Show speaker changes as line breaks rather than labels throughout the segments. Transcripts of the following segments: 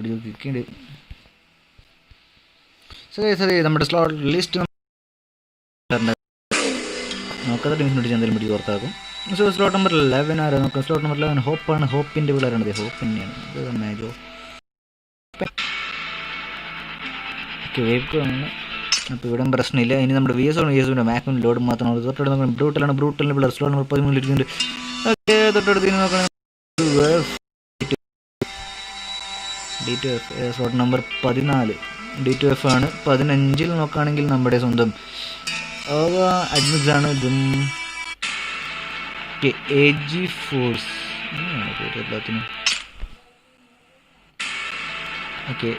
പിടിച്ച് കിക്കേണ്ടി. സോ നമ്മുടെ slot list നോക്കാത്ത ടീംസിന് പിടിച്ച് എന്തായാലും പിടിച്ച് പുറത്താക്കും. സോ സ്ലോട്ട് നമ്പർ 11 ആരാ നോക്കാം. Slot number 11 ഹോപ്പാണ്. ഹോപ്പിൻ്റെ പിള്ളേരാണ്. ഹോപ്പ് തന്നെയാണ്. ഇത് മാജോ ഓക്കെ വേപ്പ് ആണ്. അപ്പോൾ ഇവിടെ പ്രശ്നമില്ല. ഇനി നമ്മുടെ VSO മാക്സിമം ലോഡ് മാത്രമാണ്. തൊട്ടടുത്ത് നോക്കണം ബ്രൂട്ടലാണ്. ബ്രൂട്ടലിൻ്റെ പിള്ളേർ സ്ലോട്ട് നമ്പർ 13 ഇരിക്കുന്നുണ്ട്. ഓക്കെ തൊട്ടടുത്ത് ഇനി നോക്കണം D2F സ്ലോട്ട് നമ്പർ 14 D2F ആണ്. 15 നോക്കുകയാണെങ്കിൽ നമ്മുടെ സ്വന്തം ADMIX ആണ്. ഇതും AG ഫോഴ്സ് എല്ലാത്തിനും ഓക്കെ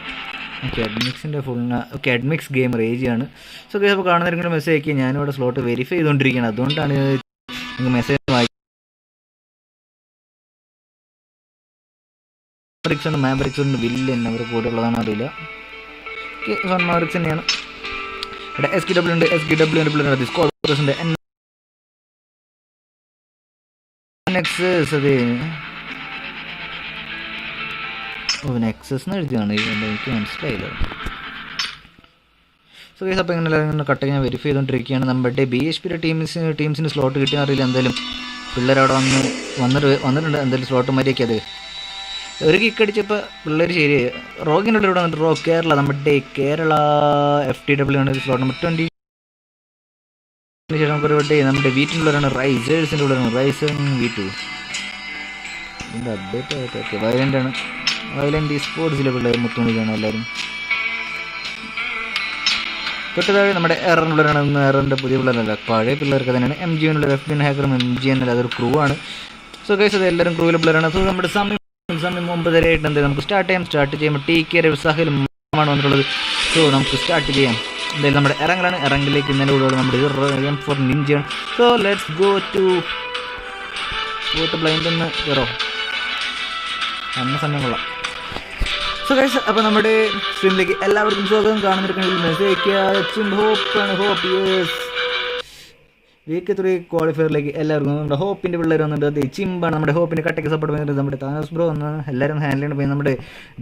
ADMIXൻ്റെ ഫുൾ ADMIX ഗെയിമർ AG ആണ്. സോ അപ്പോൾ കാണുന്നവർക്ക് മെസ്സേജ് അയക്കുക. ഞാനിവിടെ സ്ലോട്ട് വെരിഫൈ ചെയ്തുകൊണ്ടിരിക്കുകയാണ്. അതുകൊണ്ടാണ് നിങ്ങൾക്ക് മെസ്സേജ് മാവറിക്സ് ഉണ്ട്. വില്ലൻ അവർ കൂടെ ഉള്ളതാണോ അറിയില്ല. മാവറിക്സ് തന്നെയാണ്. ഇവിടെ SKW ഉണ്ട്. SKW പിള്ളേർ സ്കോർസ് ഉണ്ട്. NEXUS അതെ NEXUS എന്ന് എഴുതിയാണ്. എനിക്ക് മനസ്സിലായില്ല. സോ ഗൈസ് അപ്പോൾ ഇങ്ങനെ കട്ട് ഞാൻ വെരിഫൈ ചെയ്തുകൊണ്ടിരിക്കുകയാണ്. നമ്മുടെ BHPയുടെ ടീംസിന് സ്ലോട്ട് കിട്ടിയാൽ അറിയില്ല. എന്തായാലും പിള്ളേർ അവിടെ വന്നിട്ടുണ്ട്. എന്തായാലും സ്ലോട്ട് മര്യാദയ്ക്ക് അത് ഒരു കിക്ക് അടിച്ചപ്പോൾ പിള്ളേർ ശരിയായി. റോഗിൻ്റെ ഇവിടെ വന്നിട്ട് കേരള നമ്മുടെ കേരള FTW ആണ് സ്ലോട്ട് നമ്പർ 20. ശേഷം നമുക്കൊരു നമ്മുടെ വീട്ടിലുള്ളവരാണ് റൈസേഴ്സിൻ്റെ ഉള്ളവരാണ്. റൈസൺ V2 ഇതിൻ്റെ അപ്ഡേറ്റ് ആയിട്ട് ഓക്കെ വയലൻ്റാണ്. വയലൻ്റ് ഈ സ്പോർട്സിലെ പിള്ളേർ മുത്തുമണിക്കാണ് എല്ലാവരും. തൊട്ടതാഴെ നമ്മുടെ എററിനുള്ളവരാണ്. ഇന്ന് എററിൻ്റെ പുതിയ പിള്ളേരല്ല പഴയ പിള്ളേർക്ക് തന്നെയാണ്. MGN FBN ഹാക്കറും MGN അതൊരു ക്രൂ ആണ്. സോ ഗൈസ് അത് എല്ലാവരും ക്രൂവിലെ പിള്ളേരാണ്. സോ നമ്മുടെ സമയം 9:30 ആയിട്ടുണ്ട്. നമുക്ക് സ്റ്റാർട്ട് ചെയ്യുമ്പോൾ TK സഹലും ആണ് വന്നിട്ടുള്ളത്. സോ നമുക്ക് സ്റ്റാർട്ട് ചെയ്യാം. എന്തായാലും നമ്മുടെ ഇറങ്ങലാണ്. ഇറങ്ങിലേക്ക് ഇന്നലെ കൂടെ നമ്മുടെ M4 നിഞ്ചയാണ്. So let's go to blind ഒന്ന് കയറോ അന്ന സമയം കൊള്ളാം. സോ ഗൈസ് അപ്പോൾ നമ്മുടെ സ്ട്രീമിലേക്ക് എല്ലാവർക്കും സ്വാഗതം. കാണുന്നിരിക്കണമെങ്കിൽ മെസ്സേജ് അയക്കുക. ഹോപ്പ് യെസ് വീക്ക് 3 ക്വാളിഫയറിലേക്ക് എല്ലാവർക്കും നമ്മുടെ ഹോപ്പിൻ്റെ പിള്ളേർ വന്നിട്ട്. അത് ചിമ്പാണ്. നമ്മുടെ ഹോപ്പിൻ്റെ കട്ടയ്ക്ക് സപ്പോർട്ട് ചെയ്യുന്നത് നമ്മുടെ താനോസ് ബ്രോ ഒന്ന് എല്ലാവരും ഹാൻഡിൽ ചെയ്യണം. പോയി നമ്മുടെ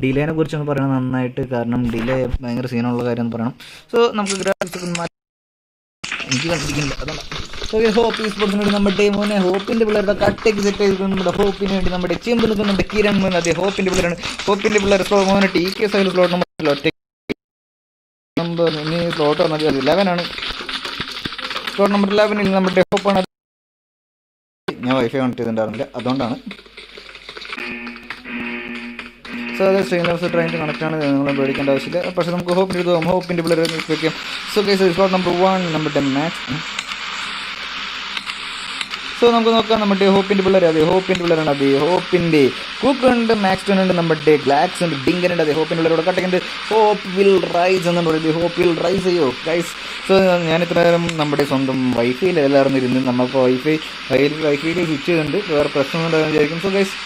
ഡിലേനെ കുറിച്ചൊന്ന് പറയണം നന്നായിട്ട്. കാരണം ഡിലേ ഭയങ്കര സീനുള്ള കാര്യം എന്ന് പറയണം. സോ നമുക്ക് ഗ്രാഫിക്സ് എനിക്ക് കണ്ടിരിക്കുന്നില്ല അതാണ്. സോ ഹോപ്പ് ഈ സ്പോർട്സിന് വേണ്ടി നമ്മുടെ മോനെ ഹോപ്പിൻ്റെ പിള്ളേരുടെ കട്ടയ്ക്ക് സെറ്റ് ചെയ്തിട്ടുണ്ട്. നമ്മുടെ ഹോപ്പിന് വേണ്ടി നമ്മുടെ ചിമ്പ് നിൽക്കുന്ന നമ്മുടെ കിരൺ മോൻ അതേ ഹോപ്പിൻ്റെ പിള്ളേരാണ്. ഹോപ്പിൻ്റെ പിള്ളേർ മോനെ TK സൈഡിൽ സ്ലോട്ട് നമ്പർ ഒറ്റ നമ്പർ ഇനി സ്ലോട്ട് വന്നത് 11 ആണ്. സ്ലോട്ട് നമ്പർ 11 നമ്മുടെ ഹോപ്പാണ്. ഞാൻ വൈഫൈ കണക്ട് ചെയ്തിട്ടുണ്ടായിരുന്നില്ല അതുകൊണ്ടാണ്. സോ അത് സ്ട്രീമേഴ്സ് ട്രെയിനിൽ കണക്റ്റാണ്. നിങ്ങൾ പേടിക്കേണ്ട ആവശ്യമില്ല. പക്ഷേ നമുക്ക് ഹോപ്പിൻ്റെ പിള്ളേർ വയ്ക്കാം. സോ ഗൈസ് സ്ലോട്ട് നമ്പർ 1 നമ്മുടെ മാക്സ്. സോ നമുക്ക് നോക്കാം നമ്മുടെ ഹോപ്പിൻ്റെ പിള്ളേർ. അതെ ഹോപ്പിൻ്റെ പിള്ളേരാണ്. അതെ ഹോപ്പിൻ്റെ ക്രൂക്ക് ഉണ്ട്. മാക്സ് ഉണ്ട്. നമ്മുടെ ഗ്ലാക്സ് ഉണ്ട്. ഡിങ്കൻ ഉണ്ട്. അതെ ഹോപ്പിൻ്റെ പിള്ളേരോട് കട്ടക്കുണ്ട്. ഹോപ്പ് വിൽ റൈസ് എന്ന് പറയുന്നത്. ഹോപ്പ് വിൽ റൈസ് ചെയ്യോ ഗൈസ്. സോ ഞാൻ ഇത്ര നേരം നമ്മുടെ സ്വന്തം വൈഫൈയിൽ എല്ലാവരും ഇരുന്ന് നമ്മൾക്ക് വൈഫൈയിൽ സ്വിച്ച് ചെയ്തിട്ടുണ്ട്. വേറെ പ്രശ്നമൊന്നും വിചാരിക്കും. സോ ഗൈസ്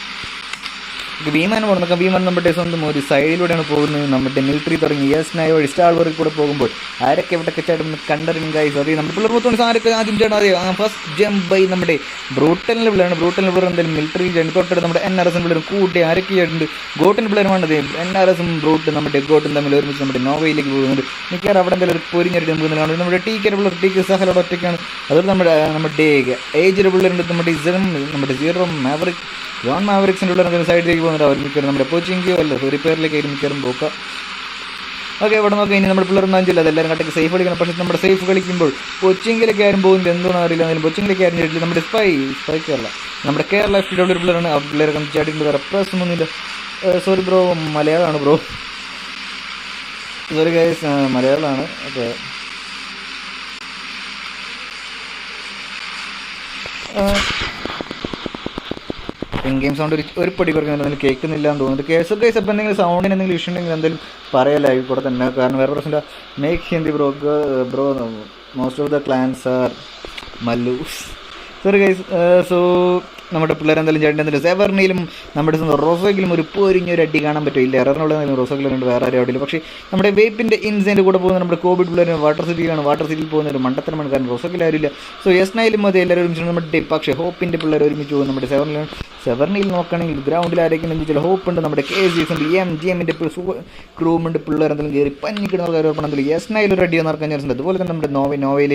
വിമാനം കൊടുക്കാം. വിമാനം നമ്മുടെ സ്വന്തം ഒരു സൈഡിലൂടെയാണ് പോകുന്നത്. നമ്മുടെ മിലിറ്ററി തുടങ്ങി നായ വഴി സ്റ്റാർ വർക്ക് കൂടെ പോകുമ്പോൾ ആരൊക്കെ എവിടെയൊക്കെ ചാടും കണ്ടറിയും ഗൈസ്. അറിയാം നമ്മുടെ പിള്ളേർ മൊത്തം ആരൊക്കെ ആദ്യം ചാടാൻ അറിയാം. ഫസ്റ്റ് ജമ്പ് ബൈ നമ്മുടെ ബ്രൂട്ടലിൻ്റെ പിള്ളേരാണ്. ബ്രൂട്ടലിൻ്റെ പിള്ളേർ എന്തായാലും മിലിറ്ററി ചാടി. തൊട്ടടുത്ത് നമ്മുടെ NRS പിള്ളേരും കൂട്ടി ആരൊക്കെ ചാടുന്നുണ്ട്. ഗോട്ടിൻ്റെ പിള്ളേരുമാണത്. NRS ബ്രൂട്ട് നമ്മുടെ ഗോട്ടും തമ്മിൽ ഒരുമിച്ച് നമ്മുടെ നോവയിലേക്ക് പോകുന്നുണ്ട്. മിക്കവാറും അവിടെ എന്തായാലും ഒരു പൊരിഞ്ഞൊരു പോകുന്നതാണ്. നമ്മുടെ TK പിള്ളേർ TK സഹലോട് ഒറ്റയ്ക്കാണ്. അതുപോലെ നമ്മുടെ ഏജിൻ്റെ പിള്ളേരുണ്ട്. നമ്മുടെ നമ്മുടെ മാവറിക് മാവറിക്സിൻ്റെ ഉള്ള സൈഡിലേക്ക് പോകുന്നുണ്ട്. അവർ മിക്കവാറും നമ്മുടെ കോച്ചിങ്ങോ അല്ല റിപ്പയറിലേക്ക് ആയിരുന്നു മിക്കവാറും പോക്കാം. ഓക്കെ ഇവിടെ നോക്കാം. ഇനി നമ്മുടെ പിള്ളേർ ഒന്നും അഞ്ചില്ല. അതെല്ലാവരും കട്ടയ്ക്ക് സേഫ് കളിക്കണം. പക്ഷേ നമ്മുടെ സേഫ് കളിക്കുമ്പോൾ കൊച്ചിങ്ങിലേക്ക് ആരും പോകുന്നത് എന്തുകൊണ്ടാണ് അറിയില്ല. എന്നാലും കൊച്ചിങ്ങിലേക്ക് ആരും ചെയ്തില്ല. നമ്മുടെ കേരള നമ്മുടെ കേരള FTW ഒരു പിള്ളേരാണ്. ആ പിള്ളേരെ ചാടിയിട്ട് വേറെ പ്രശ്നമൊന്നുമില്ല. സോറി ബ്രോ മലയാളമാണ് ബ്രോ. സോറി ഗൈസ് മലയാളമാണ്. ഓക്കെ ഗെയിം സൗണ്ട് ഒരു പൊടി കുറയ്ക്കുന്നില്ല. കേൾക്കുന്നില്ല എന്ന് തോന്നുന്നുണ്ട്. കേസ് ഗൈസ് അപ്പോൾ എന്തെങ്കിലും സൗണ്ടിന് എന്തെങ്കിലും ഇഷ്യൂ ഉണ്ടെങ്കിൽ എന്തെങ്കിലും പറയാലായി കൂടെ തന്നെ. കാരണം വേറെ പ്രശ്നമില്ല. Make Hindi bro most of the clans are Mallu. Sorry guys. So നമ്മുടെ പിള്ളേർ എന്തായാലും ചേട്ടൻ സെവർണിയിലും നമ്മുടെ റോസോയിലും ഒരു പൊരിഞ്ഞൊരു അടി കാണാൻ പറ്റില്ല. എററിനുള്ളതായാലും റോസോയിലുണ്ട്. വേറെ ആരും അടിയില്ല. പക്ഷേ നമ്മുടെ വേപ്പിൻ്റെ ഇൻസിൻ്റെ കൂടെ പോകുന്ന നമ്മുടെ കോവിഡ് പിള്ളേർ വാട്ടർ സിറ്റിയിലാണ്. വാട്ടർ സിറ്റിയിൽ പോകുന്ന ഒരു മണ്ടത്തരമാണ്. കാരണം റോസോയിൽ ആരില്ല. സോ S9ലും അത് എല്ലാവരും ഒരുമിച്ച് നമ്മുടെ പക്ഷേ ഹോപ്പിൻ്റെ പിള്ളേർ ഒരുമിച്ച് പോകും. നമ്മുടെ സെവർണിലാണ്. സെവർണിയിൽ നോക്കുകയാണെങ്കിൽ ഗ്രൗണ്ടിൽ ആരൊക്കെയാണ് ചില ഹോപ്പ് ഉണ്ട്. നമ്മുടെ KCS ഉണ്ട്, MGMൻ്റെ ക്രൂമുണ്ട്, പിള്ളേർ എന്തെങ്കിലും കയറി പഞ്ഞിക്കിടുന്ന കാര്യമാണെങ്കിൽ S9 ഒരു അടിയോ നടക്കാൻ ചാൻസ് ഉണ്ട്. അതുപോലെ തന്നെ നമ്മുടെ നോവയിൽ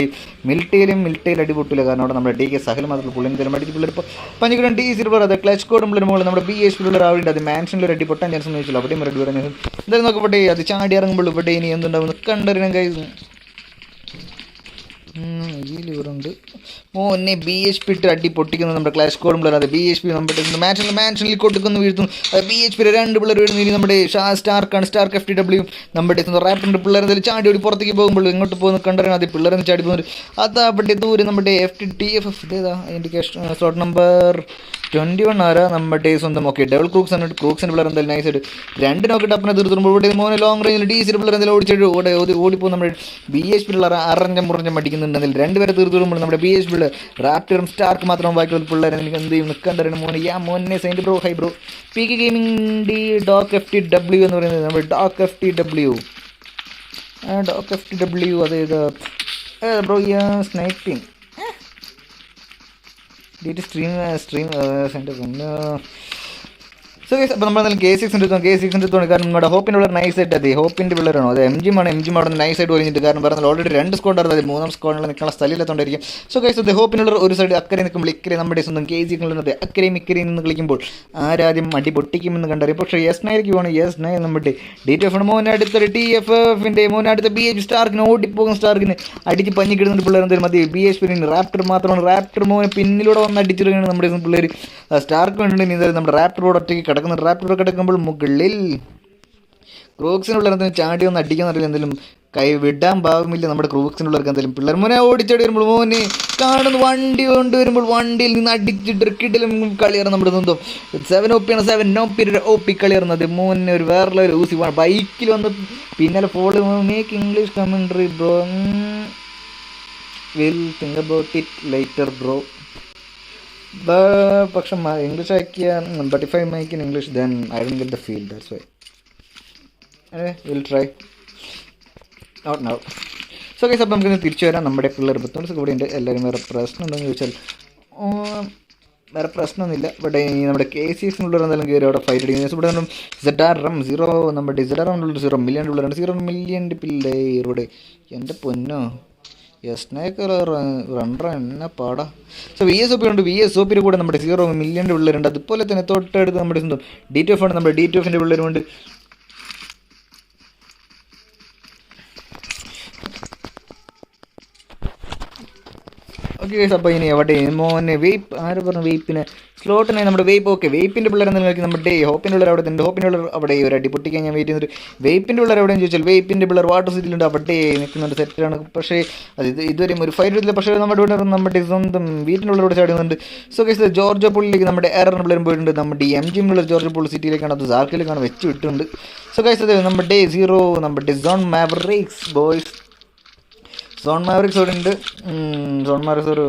മിൽറ്റയിൽ അടിപൊട്ടില്ല. കാരണം അവിടെ നമ്മുടെ DK സഹൽ മാത്രം പുള്ളിന് തരും അടിച്ച് പിള്ളേർ ഇപ്പോൾ പഞ്ഞിക്കിടും DC പിള്ളേർ അത് ക്ലച്ച് കോഡും പിള്ളേർ മുകളിൽ നമ്മുടെ BHP പിള്ളേർ അവിടെ അത് മാൻഷനിൽ ഒരു അടി പൊട്ടാൻ ചാൻസ് ഒന്നും ചോദിച്ചില്ല. അവിടെയും ഒരു അടി പറയാൻ എന്തായാലും നോക്കട്ടെ. അത് ചാടി ഇറങ്ങുമ്പോൾ ഇവിടെ ഇനി എന്തുണ്ടാവും കണ്ടറിയാൻ കഴിയും. ഈ ലിവറുണ്ട് മോനെ BHP ഇട്ട് അടി പൊട്ടിക്കുന്നത് നമ്മുടെ ക്ലാഷ് കോഡും പിള്ളേർ അത് BHP നമ്മുടെ മാൻഷനിൽ കൊടുക്കുന്നു വീഴ്ത്തുന്നു. അത് BHP 2 പിള്ളേർ വീഴുന്നു. ഇനി നമ്മുടെ സ്റ്റാർക്കാണ്, സ്റ്റാർക്ക് FTW നമ്മുടെ റാപ്പിൻ്റെ പിള്ളേർ എന്തെങ്കിലും ചാടി ഓടി പുറത്തേക്ക് പോകുമ്പോൾ ഇങ്ങോട്ട് പോകുന്ന കണ്ടറിയാൻ അത് പിള്ളേരെന്ന് ചാടി പോകുന്നത്. അതവിടെ ദൂരെ നമ്മുടെ FTTF ഇതേതാ അതിൻ്റെ സ്ലോട്ട് നമ്പർ 21 ആരാ നമ്മുടെ സ്വന്തം. ഓക്കെ ഡബിൾ ക്രൂക്സിൻ്റെ പിള്ളേർ എന്തായാലും നൈസായിട്ട് 2 നോക്കിയിട്ട് അപ്പനെ തീർത്തുമ്പോൾ ഇവിടെ മോനെ ലോങ് റേഞ്ചിൽ DC പിള്ളേർ എന്തെങ്കിലും ഓടിപ്പോകും. നമ്മുടെ BHP പിള്ളേർ മുറിഞ്ഞ മടിക്കുന്നുണ്ടെങ്കിൽ 2 പേരെ തീർത്തുമ്പോൾ നമ്മുടെ BHP പിള്ളേർ റാപ്റ്ററും സ്റ്റാർക്ക് മാത്രം ബാക്കിയുള്ള പിള്ളേരെ എനിക്ക് എന്ത് ചെയ്യും നിൽക്കണ്ടറിയണം മോനെ signed bro hi bro PK gaming dock FTW എന്ന് പറയുന്നത് നമ്മുടെ ഡോക്ക് FTW അതായത് bro sniping stream centre. So guys അപ്പോൾ നമ്മളെന്തായാലും K6 എടുത്തോണ്ട് കാരണം നമ്മുടെ ഹോപ്പിൻ്റെ പിള്ളേർ നൈസായിട്ട് അതെ ഹോപ്പിൻ്റെ പിള്ളേരാണോ അത് MG അവിടെ നിന്ന് നൈസായിട്ട് ഒഴിഞ്ഞിട്ട് കാരണം പറഞ്ഞാൽ ഓൾറെഡി 2 സ്കോഡാണ് അത് 3ാം സ്കോഡിൽ നിൽക്കാനുള്ള സ്ഥലമില്ലാത്തതുകൊണ്ടായിരിക്കും. സോ ഗൈസ് അത് ഹോപ്പിനുള്ള ഒരു സൈഡ് അക്കരെ നിൽക്കുമ്പോൾ ഇക്കരെ നമ്മുടെ സ്വന്തം KC അക്കരെയും ഇക്കരെയും നിന്ന് കളിക്കുമ്പോൾ ആരാദ്യം അടി പൊട്ടിക്കുമെന്ന് കണ്ടറിയും. പക്ഷേ S9 പോകണം. നമ്മുടെ DTF മോനടുത്തൊരു TFFിൻ്റെ മോനടുത്ത BH സ്റ്റാർക്കിന് ഓടിപ്പോകും. സ്റ്റാർക്കിന് അടിച്ച് പഞ്ഞിക്കിടുന്നുണ്ട് പിള്ളേർ എന്തായാലും മതി. BHP റാപ്റ്റർ മാത്രമാണ്. റാപ്റ്റർ മോനെ പിന്നിലൂടെ വന്ന് അടിച്ചിടുകയാണ് നമ്മുടെ പിള്ളേർ. സ്റ്റാർക്ക് വേണ്ടിയിട്ട് എന്തായാലും നമ്മുടെ റാപ്റ്ററോട് ഒറ്റയ്ക്ക് കിടക്കുന്ന റാപ്റ്റർ കിടക്കുമ്പോൾ മുകളിൽ ക്രൂക്സിനുള്ള എന്തെങ്കിലും ചാടി ഒന്ന് അടിക്കാൻ അറിയില്ല. എന്തെങ്കിലും കൈ വിടാൻ ഭാവമില്ല നമ്മുടെ ക്രൂക്സിനുള്ളവർക്ക്. എന്തെങ്കിലും പിള്ളേർ മോനെ ഓടിച്ചാടി വരുമ്പോൾ മോനെ കാണുന്നു വണ്ടി കൊണ്ടുവരുമ്പോൾ വണ്ടിയിൽ നിന്ന് അടിച്ചിട്ട് കിടലും കളിയാണ് നമ്മുടെ സ്വന്തം 7 OP കളിയാറുന്നത് മോനെ ഒരു വേറെ ഊസി ബൈക്കിൽ വന്ന് പിന്നാലെ follow make English commentary bro will think about it later bro. പക്ഷെ ഇംഗ്ലീഷ് ആക്കിയ but if I make in English then I don't get the feel that's why will try not now. So guys അപ്പോൾ നമുക്കിന്ന് തിരിച്ചു വരാം. നമ്മുടെ പിള്ളേർ 10 കൂടെ ഉണ്ട്. എല്ലാവരും വേറെ പ്രശ്നം ഉണ്ടെന്ന് ചോദിച്ചാൽ വേറെ പ്രശ്നമൊന്നുമില്ല. ഇവിടെ നമ്മുടെ KCSനുള്ള എന്തെങ്കിലും കയറി അവിടെ ഫൈറ്റ് അടിക്കുന്നത്. ഇവിടെ ZRM 0 നമ്മുടെ ZRM 0 മില്യൺ പിള്ളേരുണ്ട്. 0 മില്യൺ പിള്ളേരുടെ എൻ്റെ പൊന്നോ റണ്ണർ എന്നെ പാടാ. സോ VSop ഉണ്ട്. VSopൻ്റെ കൂടെ നമ്മുടെ 0 മില്യൺ പിള്ളേരുണ്ട്. അതുപോലെ തന്നെ തൊട്ടടുത്ത് നമ്മുടെ സ്വന്തം DTF ആണ്. നമ്മുടെ DTFിൻ്റെ പിള്ളേരുമുണ്ട്. ഓക്കെ ഗൈസ് അപ്പോൾ ഇനി എവിടെ മോനെ വെയ്പ്പ് ആര് പറഞ്ഞു വെയ്പ്പിനെ സ്ലോട്ടിനെ നമ്മുടെ വെയ്പ്പ്. ഓക്കെ വെയ്പ്പിൻ്റെ പിള്ളേർ എന്തെങ്കിലും കളിക്കും. നമ്മുടെ ഹോപ്പിൻ്റെ പിള്ളേർ അവിടെ ഉണ്ട്. ഹോപ്പിൻ്റെ പിള്ളേർ അവിടെ ഒരു അടി പൊട്ടിക്കാൻ ഞാൻ വെയിറ്റ് ചെയ്തിട്ട് വെയ്പ്പിൻ്റെ പിള്ളേർ എവിടെയെന്ന് ചോദിച്ചാൽ വെയ്പ്പിൻ്റെ പിള്ളേർ വാട്ടർ സിറ്റിയിലുണ്ട്. അവിടെ നിൽക്കുന്നുണ്ട്. സെറ്റാണ്. പക്ഷേ അത് ഇതുവരെയും ഒരു ഫൈറ്റ് ഇല്ല. പക്ഷേ നമ്മുടെ ഇവിടെ നമ്മുടെ സ്വന്തം വീട്ടിൻ്റെ ഉള്ളിലൂടെ ചാടുന്നുണ്ട്. സോ ഗൈസ് ജോർജ് പുള്ളിലേക്ക് നമ്മുടെ എറർ പിള്ളേരും പോയിട്ടുണ്ട്. നമ്മുടെ MG പിള്ളേർ ജോർജ് പുള്ളി സിറ്റിയിലേക്കാണ് അത് സാർക്കിലേക്കാണ് വെച്ച് വിട്ടിട്ടുണ്ട്. സോ ഗൈസ് അത് നമ്മുടെ 0 നമ്മുടെ zone Mavericks boys zone Mavericks അവിടെ ഉണ്ട്. സോൺ മാവറിക്സ് ഒരു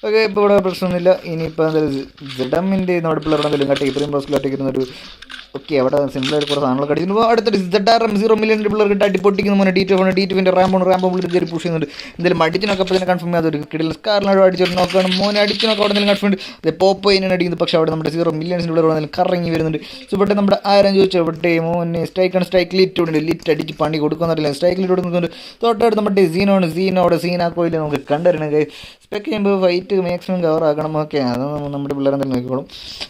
ഓക്കെ ഇപ്പോൾ ഇവിടെ പ്രശ്നമൊന്നുമില്ല. ഇനിയിപ്പോൾ എന്തായാലും ZMൻ്റെ നമ്മുടെ പിള്ളേരുടെ എന്തെങ്കിലും കട്ടി ഇത്രയും ബോസ്കിലായിട്ട് ഇരുന്നൊരു ഓക്കെ അവിടെ സിമ്പിളായിട്ട് കുറേ സാധനങ്ങളൊക്കെ അടിച്ചിട്ട് അടുത്തിട്ട് ZRM 0 മില്യൺ പിള്ളേർക്ക് അടി പൊട്ടിക്കുന്ന മോനെ DTFിൻ്റെ റാമ്പ് പിള്ളേർ കയറി പുഷ് ചെയ്യുന്നുണ്ട്. എന്തെങ്കിലും അടിച്ചിനൊക്കെ അപ്പോൾ തന്നെ കൺഫേം ചെയ്യാതെ ഒരു കിടിൽ സ്കാറിനോട് അടിച്ചിട്ട് നോക്കുകയാണ് മോനെ അടിച്ചിനൊക്കെ അവിടെ എന്തെങ്കിലും കൺഫേം ഉണ്ട്. അത് പോപ്പോയിനാണ് അടിക്കുന്നത്. പക്ഷേ അവിടെ നമ്മുടെ 0 മില്യൺസിൻ്റെ പിള്ളേർ എന്തെങ്കിലും കറങ്ങി വരുന്നുണ്ട്. സോ ഇവിടെ നമ്മുടെ ആരും ചോദിച്ചാൽ ഇവിടെ മോനെ സ്ട്രൈക്ക് ലിറ്റ് ഉണ്ട്. ലിറ്റ് അടിച്ച് പണി കൊടുക്കുന്നില്ല. സ്ട്രൈക്ക് ലിറ്റ് കൊടുക്കുന്നുണ്ട്. തൊട്ടടുത്ത് നമ്മുടെ സീനോ അവിടെ സീനാക്കോയില്ല നമുക്ക് കണ്ടുവരണം. സ്പെക്ക് ചെയ്യുമ്പോൾ ഫൈറ്റ് മാക്സിമം കവർ ആക്കണം. ഓക്കെ അത് നമ്മുടെ പിള്ളേർ എന്തായാലും നോക്കിക്കോളും.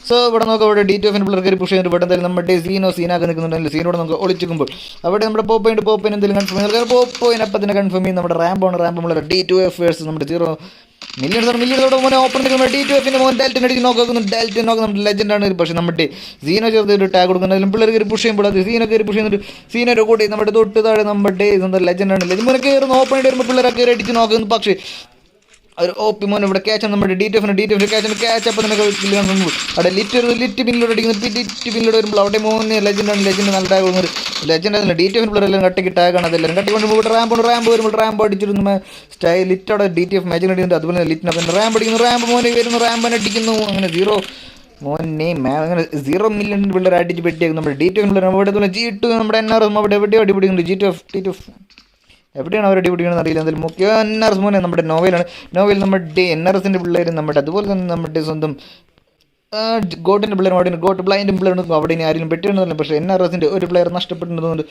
സോ ഇവിടെ നോക്കാം. ഇവിടെ DTFിൻ്റെ പിള്ളേർ കയറി പുഷ് ചെയ്തിട്ട് ഇവിടെ എന്തായാലും നമ്മുടെ സീനാക്കി നിൽക്കുന്നുണ്ടെങ്കിൽ സീനോട് നമുക്ക് ഒളിച്ചിരിക്കുമ്പോൾ അവിടെ നമ്മുടെ പോപ്പോയിൻ എന്തെങ്കിലും കൺഫേം ചെയ്ത് പോപ്പോയിനപ്പം തന്നെ കൺഫേം ചെയ്യും. നമ്മുടെ റാമ്പ് നമ്മളെ D2F വേഴ്സസ് നമ്മുടെ 0 മില്യൺ മോനെ ഓപ്പൺ D2Fിൻ്റെ മോൻ ഡെൽറ്റൻ അടിച്ച് നോക്കുന്നു. ഡെൽറ്റൻ നമ്മുടെ ലെജൻഡാണ്. പക്ഷേ നമ്മുടെ സീനോ ചേർത്ത് ടാഗ് കൊടുക്കുന്നതിലും പിള്ളേർ കയറി പുഷ് ചെയ്യുമ്പോൾ അത് സീനോ കയറി പുഷ് ചെയ്യുന്നുണ്ട്. സീനോയുടെ കൂടി നമ്മുടെ തൊട്ട് താഴെ നമ്മുടെ സ്വന്തം ലെജൻഡാണ്. ലെജൻഡ് കയറുന്ന ഓപ്പൺ ആയിട്ട് വരുമ്പോൾ പിള്ളേരെ കയറി അടിച്ച് നോക്കുന്നു. പക്ഷേ ഒരു OP മോൻ ഇവിടെ ക്യാച്ച് നമ്മുടെ DTFിൻ്റെ ക്യാച്ച് അപ്പം തന്നെ അവിടെ ലിറ്റ് പിന്നിലൂടെ അടിക്കുന്നത്. ലിറ്റ് പിന്നിലൂടെ വരുമ്പോൾ അവിടെ മോന് ലെജൻഡാണ്. ലെജൻഡ് നല്ല ടാഗ് കൊടുക്കുന്നത്. ലെജൻഡ് DTFിൻ്റെ പിള്ളേരെല്ലാം കട്ടിക്ക് ടാഗാണ്. അതെല്ലാം കട്ടിക്കൊണ്ട് ഇവിടെ റാമ്പ് വരുമ്പോൾ റാമ്പ് അടിച്ചിരുന്നു. ലിറ്റ് അവിടെ DTF മാച്ചിങ് അടിക്കുന്നുണ്ട്. അതുപോലെ ലിറ്റിനകത്ത് റാമ്പ് അടിക്കുന്നു. റാമ്പ് മോനെ വരുന്നു. റാമ്പ് അടിക്കുന്നു. അങ്ങനെ 0 മോനെ അങ്ങനെ 0 മില്യൺ പിള്ളേർ അടിച്ച് പെട്ടിയാക്കും. നമ്മുടെ DTFിൻ്റെ പിള്ളേർ അവിടെ G2 നമ്മുടെ NRS അവിടെ എവിടെയോ അടിപിടിക്കുന്നുണ്ട്. TTF എവിടെയാണ് അവർ അടിപിടിക്കണമെന്ന് അറിയില്ല. എന്തായാലും മുഖ്യ NRS മോനെ നമ്മുടെ നോവലാണ്. നോവൽ നമ്മുടെ NRSൻ്റെ പിള്ളേരും നമ്മുടെ അതുപോലെ തന്നെ നമ്മുടെ സ്വന്തം ഗോട്ടിൻ്റെ പ്ലെയർ അവിടെ ഗോട്ട് ബ്ലൈൻഡും പ്ലെയർ അവിടെ ഇനി ആരെങ്കിലും പെട്ടിട്ടുണ്ടെന്നില്ല. പക്ഷേ NRSൻ്റെ ഒരു പ്ലെയർ നഷ്ടപ്പെട്ടിട്ടുണ്ടെന്നുണ്ട്.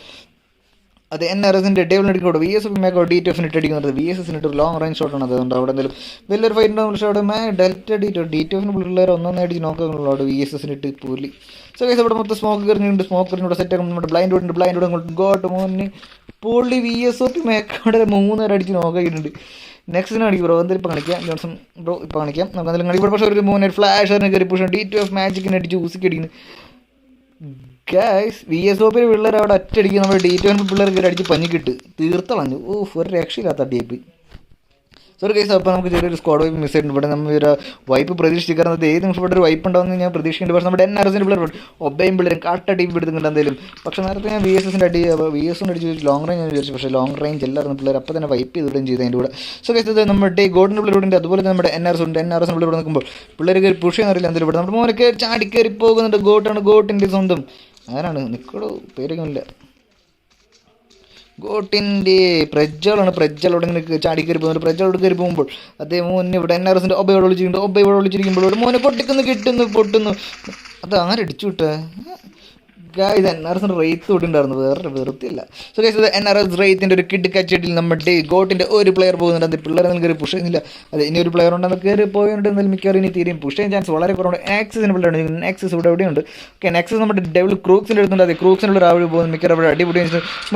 അത് NRSൻ്റെ ഡെവലിനോട് VSop മേക്കോ DTFിന് ഇട്ടടിക്കുന്നുണ്ട്. VSSന് ഒരു ലോങ് റേഞ്ച് ഷോട്ടാണ്. അതുകൊണ്ട് അവിടെ എന്തെങ്കിലും വലിയൊരു ഫൈറ്റ് ഉണ്ടാകും. പക്ഷേ അവിടെ ഡെൽറ്റ DTFിന് പിള്ളേർ ഒന്നൊന്നും അടിച്ച് നോക്കാനുള്ളൂ. അവിടെ VSSന് ഇട്ട് പുലി. സോ ഗൈസ് അവിടെ മൊത്തം സ്മോക്ക് എറിഞ്ഞിട്ടുണ്ട്. സ്മോക്ക് എറിഞ്ഞൂടെ സെറ്റ് ആക്കും. നമ്മുടെ ബ്ലൈൻഡ് ഗോട്ട് മോനെ പുള്ളി VSop മേക്കോടെ 3 നേരം അടിച്ച് നോക്കിയിട്ടുണ്ട്. നെക്സ്റ്റിന് കാണിക്കും ബ്രോ. എന്തായാലും ഇപ്പോൾ കാണിക്കാം ജോൺസൺ ബ്രോ. ഇപ്പോൾ കാണിക്കാം നമുക്ക് എന്തായാലും കാണിക്കും. പക്ഷേ ഒരു 3 ഫ്ലാഷ് കയറി പുഷ് DTF മാജിക്കിന് അടിച്ച് ഊസിക്ക് അടിക്കുന്നു. ഗൈസ് VSopന് പിള്ളേർ അവിടെ ഒറ്റയടിക്ക് നമ്മുടെ DTF പിള്ളേർ കയറി അടിച്ച് പഞ്ഞിക്കിട്ട് തീർത്തളഞ്ഞു. ഒരു രക്ഷയില്ലാത്ത അടിയായി. സോറി ഗൈസ്, അപ്പോൾ നമുക്ക് ചെറിയൊരു സ്ക്വാഡ് വൈപ്പ് മിസ് ആയിട്ടുണ്ട്. ഇവിടെ നമ്മൾ ഒരു വൈപ്പ് പ്രതീക്ഷിക്കുന്നത് ഏത് നിമിഷം ഇവിടെ ഒരു വൈപ്പ് ഉണ്ടാവുമെന്ന് ഞാൻ പ്രതീക്ഷിക്കുന്നുണ്ട്. പക്ഷേ നമ്മുടെ NRSൻ്റെ പിള്ളേർ ഒബയും പിള്ളേരും കാട്ടടിയും എടുക്കുന്നുണ്ട് എന്തായാലും. പക്ഷേ നേരത്തെ ഞാൻ VSSൻ്റെ VSOൻ്റെ അടിച്ച് ലോങ് റേഞ്ച് ഞാൻ വിചാരിച്ചു. പക്ഷേ ലോങ് റേഞ്ച് എല്ലാവരും പിള്ളേർ അപ്പോൾ തന്നെ വൈപ്പ് ചെയ്തിടുകയും ചെയ്തു അതിൻ്റെ കൂടെ. സോ ഗൈസ് ഇത് നമ്മുടെ ഗോൾഡിൻ്റെ പിള്ളേരുണ്ട്. അതുപോലെ തന്നെ നമ്മുടെ NRSൻ്റെ പിള്ളേർ നിൽക്കുമ്പോൾ പിള്ളേർ കയറി പുഷ് ചെയ്യുന്നറിയില്ല എന്തായാലും. ഇവിടെ നമ്മുടെ മോനെ കയറി ചാടി കയറി പോകുന്നുണ്ട്. ഗോട്ടാണ് ഗോട്ടിൻ്റെ സ്വന്തം ആരാണ് നിൽക്കടോ പേരൊന്നുമില്ല. ഗോട്ടിൻ്റെ പ്രജ്ജലോടെ ഇങ്ങനെ ചാടി കയറി പോകുന്നുണ്ട്. പ്രജ്ജലോട് കയറി പോകുമ്പോൾ അതേ മോനെ ഇവിടെ NRSൻ്റെ ഒബയോട് വിളിച്ചിരിക്കുമ്പോൾ ഇവിടെ മോനെ പൊട്ടിക്കുന്നു കിട്ടുന്നു പൊട്ടുന്നു. അത് ആരടിച്ചു വിട്ടേ ഗായ്സ് NRSൻ്റെ റേറ്റ് കൂടിണ്ടായിരുന്നു. വേറെ വെറുത്തില്ല. സോ ഗൈസ് NRS റേറ്റിൻ്റെ ഒരു കിഡ് കച്ചടിയിൽ നമ്മുടെ ഗോട്ടിൻ്റെ ഒരു പ്ലെയർ പോകുന്നുണ്ട്. അത് പിള്ളേരെ കയറി പുഷ് ചെയ്യുന്നില്ല. അത് ഇനി ഒരു പ്ലെയർ ഉണ്ടെന്ന് കയറി പോയിട്ടുണ്ടെങ്കിൽ മിക്കവാറും ഇനി തീരെയും പുഷ് ചെയ്യാൻ ചാൻസ് വളരെ കുറവുണ്ട്. NEXUസിന് പിള്ളേരുണ്ട്. NEXUസ് ഇവിടെ എവിടെയുണ്ട്. ഓക്കെ NEXUS നമ്മുടെ ഡെവിൾ ക്രൂക്സിൻ്റെ അടുത്തുണ്ട്. അത് ക്രൂക്സിനുള്ള രാവിലെ പോകുന്നു. മിക്കവാറും അവിടെ അടിപൊളി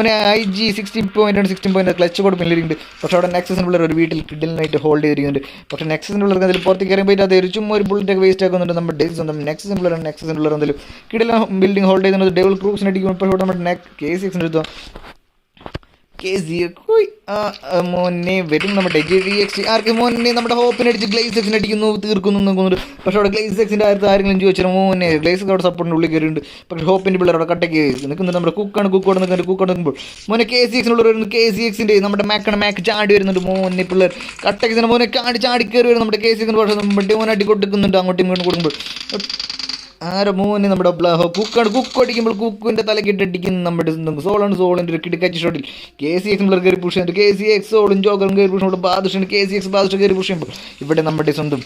മുന്നേ IG 16 ക്ലച്ച് കൂടെ പിന്നിലുണ്ട്. പക്ഷേ അവിടെ NEXUസിന് പിള്ളേർ ഒരു വീട്ടിൽ കിഡിലിനായിട്ട് ഹോൾഡ് ചെയ്തിരിക്കുന്നുണ്ട്. പക്ഷേ NEXUസിന് പിള്ളേർക്ക് അതിൽ പുറത്തേക്ക് കയറി പോയിട്ട് അത് ചുമ്മാ ഒരു ബുള്ളറ്റൊക്കെ വേസ്റ്റ് ആക്കുന്നുണ്ട്. നമ്മുടെ ഡേസ് സ്വന്തം NEXUസിന് പിള്ളേർ എന്തെങ്കിലും കിഡിലും ബിൽഡിംഗ് ഹോൾഡ് ചെയ്യുന്നത് ഡെവിൾ ക്രൂക്സിന് അടിക്കും. ഇപ്പോൾ ഇവിടെ നമ്മുടെ KCXിൻ്റെ എടുത്തോ മോനെ വരും നമ്മുടെ ആർക്ക് മോനെ നമ്മുടെ ഹോപ്പിനെ അടിച്ച് ഗ്ലേസെക്സിന് അടിക്കുന്നു തീർക്കുന്നു നോക്കുന്നുണ്ട്. പക്ഷേ അവിടെ ഗ്ലേസെക്സിൻ്റെ ആരെങ്കിലും ചോദിച്ചാൽ മോനെ ഗ്ലേസെക്സ് അവിടെ സപ്പോർട്ടിൻ്റെ ഉള്ളിൽ കയറിയുണ്ട്. പക്ഷേ ഹോപ്പിൻ്റെ പിള്ളേർ അവിടെ കട്ടയ്ക്ക് നിൽക്കുന്നുണ്ട്. നമ്മുടെ കുക്കോടെ നിൽക്കുമ്പോൾ മോനെ KCXിനുള്ള KCXിൻ്റെ നമ്മുടെ മാക്ക് ചാടി വരുന്നുണ്ട്. മോനെ പിള്ളേർ കട്ടയ്ക്ക് മോനെ ചാടി കയറി വരും നമ്മുടെ KCXിന്. പക്ഷേ നമ്മുടെ മോനെ അടി കൊടുക്കുന്നുണ്ട് അങ്ങോട്ടും ഇങ്ങോട്ടും കൊടുക്കുമ്പോൾ. ആരോ മോനെ നമ്മുടെ കുക്ക് അടിക്കുമ്പോൾ കുക്കിൻ്റെ തലക്കിട്ട് അടിക്കുന്നു നമ്മുടെ സോളിൻ്റെ ഒരു കിടക്കാച്ചി ഷോട്ടിൽ KCX പിള്ളേർ കയറി പുഷ് ചെയ്യുന്നുണ്ട്. KCX സോളും ജോക്കറും കയറി പുഷ് ചെയ്യുമ്പോൾ ബാദുഷാണ് KCX കയറി പുഷ് ചെയ്യുമ്പോൾ ഇവിടെ നമ്മുടെ സ്വന്തം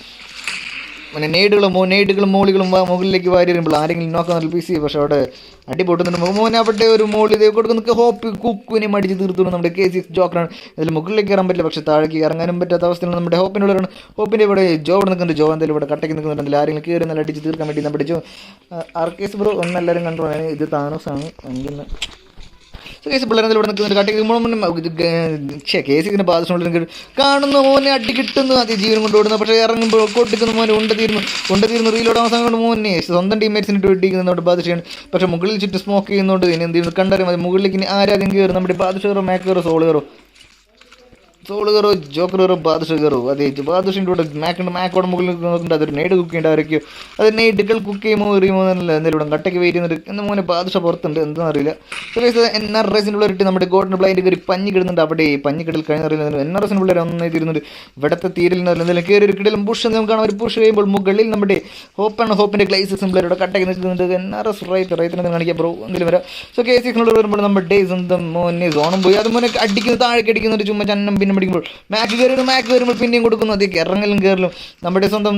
പിന്നെ നേടുകളും മോളികളും മുകളിലേക്ക് വാരി വരുമ്പോൾ ആരെങ്കിലും നോക്കാൻ PC. പക്ഷേ അവിടെ അടി പൊട്ടുന്നുണ്ട്. മോനെ അവിടെ ഒരു മോൾ ഇത് കൊടുക്കുന്ന കുക്കിനെ മടിച്ച് തീർത്തുകൊണ്ട് നമ്മുടെ KCX ജോക്കറാണ്. അതിൽ മുകളിലേക്ക് കയറാൻ പറ്റില്ല. പക്ഷേ താഴേക്ക് ഇറങ്ങാനും പറ്റാത്ത അവസ്ഥയിലാണ് നമ്മുടെ ഹോപ്പിനുള്ളവരാണ്. ഹോപ്പിൻ്റെ ഇവിടെ ഇവിടെ നിൽക്കുന്നുണ്ട്. എന്തായാലും ഇവിടെ കട്ടയ്ക്ക് നിൽക്കുന്നുണ്ടെങ്കിൽ ആരെങ്കിലും കയറി നല്ല അടിച്ച് തീർക്കാൻ വേണ്ടി നമ്മുടെ RKS ബ്രോ ഒന്നെല്ലാവരും കണ്ടു. ഇത് താനോസാണ് എങ്കിൽ സോ കേസ് പിള്ളേരെ ഇവിടെ നിൽക്കുന്നുണ്ട്. കട്ടയ്ക്ക് KCXിൻ്റെ ബാധിച്ചുകൊണ്ടിരിക്കും കാണുന്ന മോനെ അടി കിട്ടുന്നു. അത് ജീവൻ കൊണ്ട് ഓടുന്നു. പക്ഷേ ഇറങ്ങുമ്പോൾ കൊട്ടിക്കുന്ന മോനെ ഉണ്ട തീർന്നു റീലോഡ് അവസാനം കൊണ്ട് മോനെ സ്വന്തം ടീമേറ്റ്സിനിട്ട് വെട്ടിക്കുന്നതുകൊണ്ട് ബാധിച്ചാണ്. പക്ഷേ മുകളിൽ ചുറ്റും സ്മോക്ക് ചെയ്യുന്നുണ്ട്. ഇനി എന്ത് ചെയ്യുന്നു കണ്ടറിയാം മതി. മുകളിലേക്ക് ഇനി ആരാദ്യം കയറും നമ്മുടെ ബാധിച്ചോ മാക്കറോ സോള് കയറോ ജോക്കർ കയറോ ബാദുഷ കയറോ. അതെ ബാദുഷിൻ്റെ കൂടെ മാക്കോടെ മുകളിൽ നോക്കുന്നുണ്ട്. അതൊരു നെയ്ഡ് കുക്ക് ചെയ്യേണ്ട ആരൊക്കെയോ അത് നെയ്ഡുകൾ കുക്ക് ചെയ്യുമോ എറിയുമോ എന്നല്ല എന്തായാലും ഇവിടെ കട്ടയ്ക്ക് വെയിറ്റ് ചെയ്യുന്നുണ്ട്. എന്ന് മോനെ ബാദുഷ പുറത്തുണ്ട് എന്താണെന്ന് അറിയില്ല. NRSൻ്റെ ഉള്ളിട്ട് നമ്മുടെ ഗോട്ടിൻ്റെ ബ്ലൈൻഡ് കയറി പഞ്ഞി കിടുന്നുണ്ട്. അവിടെ പഞ്ഞി കിടൽ കഴിഞ്ഞറിയില്ല. NRSൻ്റെ പിള്ളേർ ഒന്നേ തീരുന്നുണ്ട്. ഇവിടുത്തെ തീരില്ലെന്നറിയില്ല. എന്തെങ്കിലും കയറി ഒരു കിടലും പുഷ് നമുക്ക് കാണാം. ഒരു പുഷ് ചെയ്യുമ്പോൾ മുകളിൽ നമ്മുടെ ഹോപ്പിൻ്റെ ഗ്ലേസസ് പിള്ളേരുടെ കട്ടയ്ക്ക് നിൽക്കുന്നുണ്ട്. NRS റൈറ്റിനെ കാണിക്കാം ബ്രോ എന്തെങ്കിലും വരാം. സോ KCXിനോട് വരുമ്പോൾ നമ്മുടെ സ്വന്തം മോനെ സോണും പോയി അത് മോനെ അടിക്കുന്നത് താഴേക്ക് അടിക്കുന്നുണ്ട്. ചുമ്മാ ചന്നം പിന്നെ പഠിക്കുമ്പോൾ മാക്ക് കയറുമ്പോൾ പിന്നെയും കൊടുക്കുന്നു. അത് ഇറങ്ങലും കയറലും നമ്മുടെ സ്വന്തം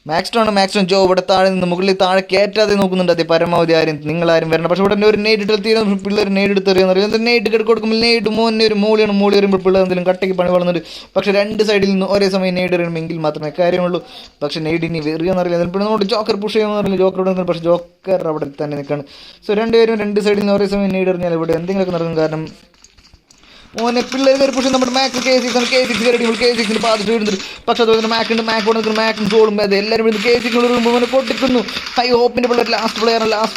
മാക്സ്റ്റോൺ ജോ ഇവിടെ താഴെ നിന്ന് മുകളിൽ താഴെ കയറ്റാതെ നോക്കുന്നുണ്ട്. അതേ പരമാവധി നിങ്ങളാരും വരണം. പക്ഷേ ഇവിടെ ഒരു നെയ്ഡ് തീരുന്ന പിള്ളേർ നെയ്ഡ് എറിയുന്നത് നെയ്ഡ് കൊടുക്കുമ്പോൾ നെയ്ഡ് മോനെ ഒരു മോളി വരുമ്പോൾ പിള്ളേർ എന്തെങ്കിലും കട്ടയ്ക്ക് പണി വളർന്നുണ്ട്. പക്ഷേ രണ്ട് സൈഡിൽ നിന്ന് ഒരേ സമയം നെയ്ഡ് എറിയണമെങ്കിൽ മാത്രമേ കാര്യമുള്ളൂ. പക്ഷേ നെയ്ഡ് ഇനി എറിയാന്നറിയില്ല. പിന്നെ നമ്മുടെ ജോക്കർ പുഷ് ചെയ്യുമെന്നറിയില്ല. ജോക്കർ ഇവിടെ പക്ഷേ ജോക്കർ അവിടെ തന്നെ നിൽക്കുകയാണ്. സോ രണ്ടുപേരും രണ്ട് സൈഡിൽ നിന്ന് ഒരേ സമയം നെയ്ഡ് എറിഞ്ഞാൽ ഇവിടെ എന്തെങ്കിലുമൊക്കെ നടക്കും. കാരണം മോനെ പിള്ളേർ കയറി പുഷ് നമ്മുടെ മാക്ക് KCXിന് ബാധിച്ചു വരുന്നുണ്ട്. പക്ഷേ അതുപോലെ മാക്കും സോളും അത് എല്ലാവരും KCXിനുള്ളിൽ കൊട്ടിക്കുന്നു. ഹൈ ഹോപ്പിൻ്റെ പിള്ളേർ ലാസ്റ്റ്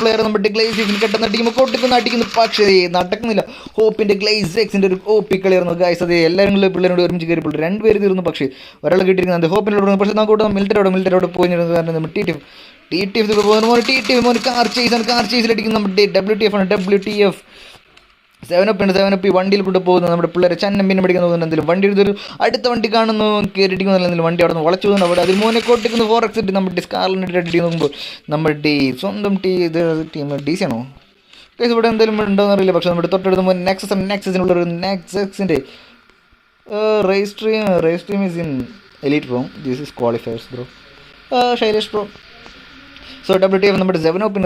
പ്ലെയർ നമ്മുടെ ഗ്ലേസിക്സിന് കെട്ടുന്ന അടിക്കുമ്പോൾ അടിക്കുന്നു. പക്ഷേ നടക്കുന്നില്ല. ഹോപ്പിൻ്റെ ഗ്ലേസിക്സിൻ്റെ ഒരു OP കളിയായിരുന്നു ഗൈസ്. അത് എല്ലാവരും പിള്ളേരോട് ഒരുമിച്ച് കയറിപ്പോൾ രണ്ടുപേര് തീർന്നു. പക്ഷേ ഒരാൾ കിട്ടിയിരിക്കുന്നത് ഹോപ്പിൻ്റെ. പക്ഷേ നമുക്ക് മിലിറ്ററിയോട് പോയിരുന്നു. കാരണം നമ്മൾ TTF പോകുന്നു. കാർ ചേസിലടിക്കുന്നു. നമ്മുടെ WTF 7up വണ്ടിയിൽ കൊണ്ട് പോകുന്നത് നമ്മുടെ പിള്ളേരെ ചന്നം പിന്നെ പഠിക്കാൻ പോകുന്നത്. എന്തെങ്കിലും വണ്ടി എടുത്തൊരു അടുത്ത വണ്ടി കാണുന്നു കയറിടിക്കുന്ന എന്തെങ്കിലും വണ്ടി അവിടെ നിന്ന് വളച്ചു പോകുന്നു. അവിടെ അതിൽ മോനെ കൊട്ടിക്കുന്നു. 4x ഇട്ട് നമ്മുടെ സ്കാറിനിട്ട് അടി നോക്കുമ്പോൾ നമ്മുടെ സ്വന്തം ടീം DC ആണോ ഇവിടെ എന്തെങ്കിലും ഉണ്ടോയെന്ന് അറിയില്ല. പക്ഷേ നമ്മുടെ തൊട്ടടുത്ത് നെക്സസിനുള്ള ഒരു നെക്സസിൻ്റെ race stream is in elite form. This is qualifiers bro. Shailesh bro so WTF നമ്മുടെ 7OP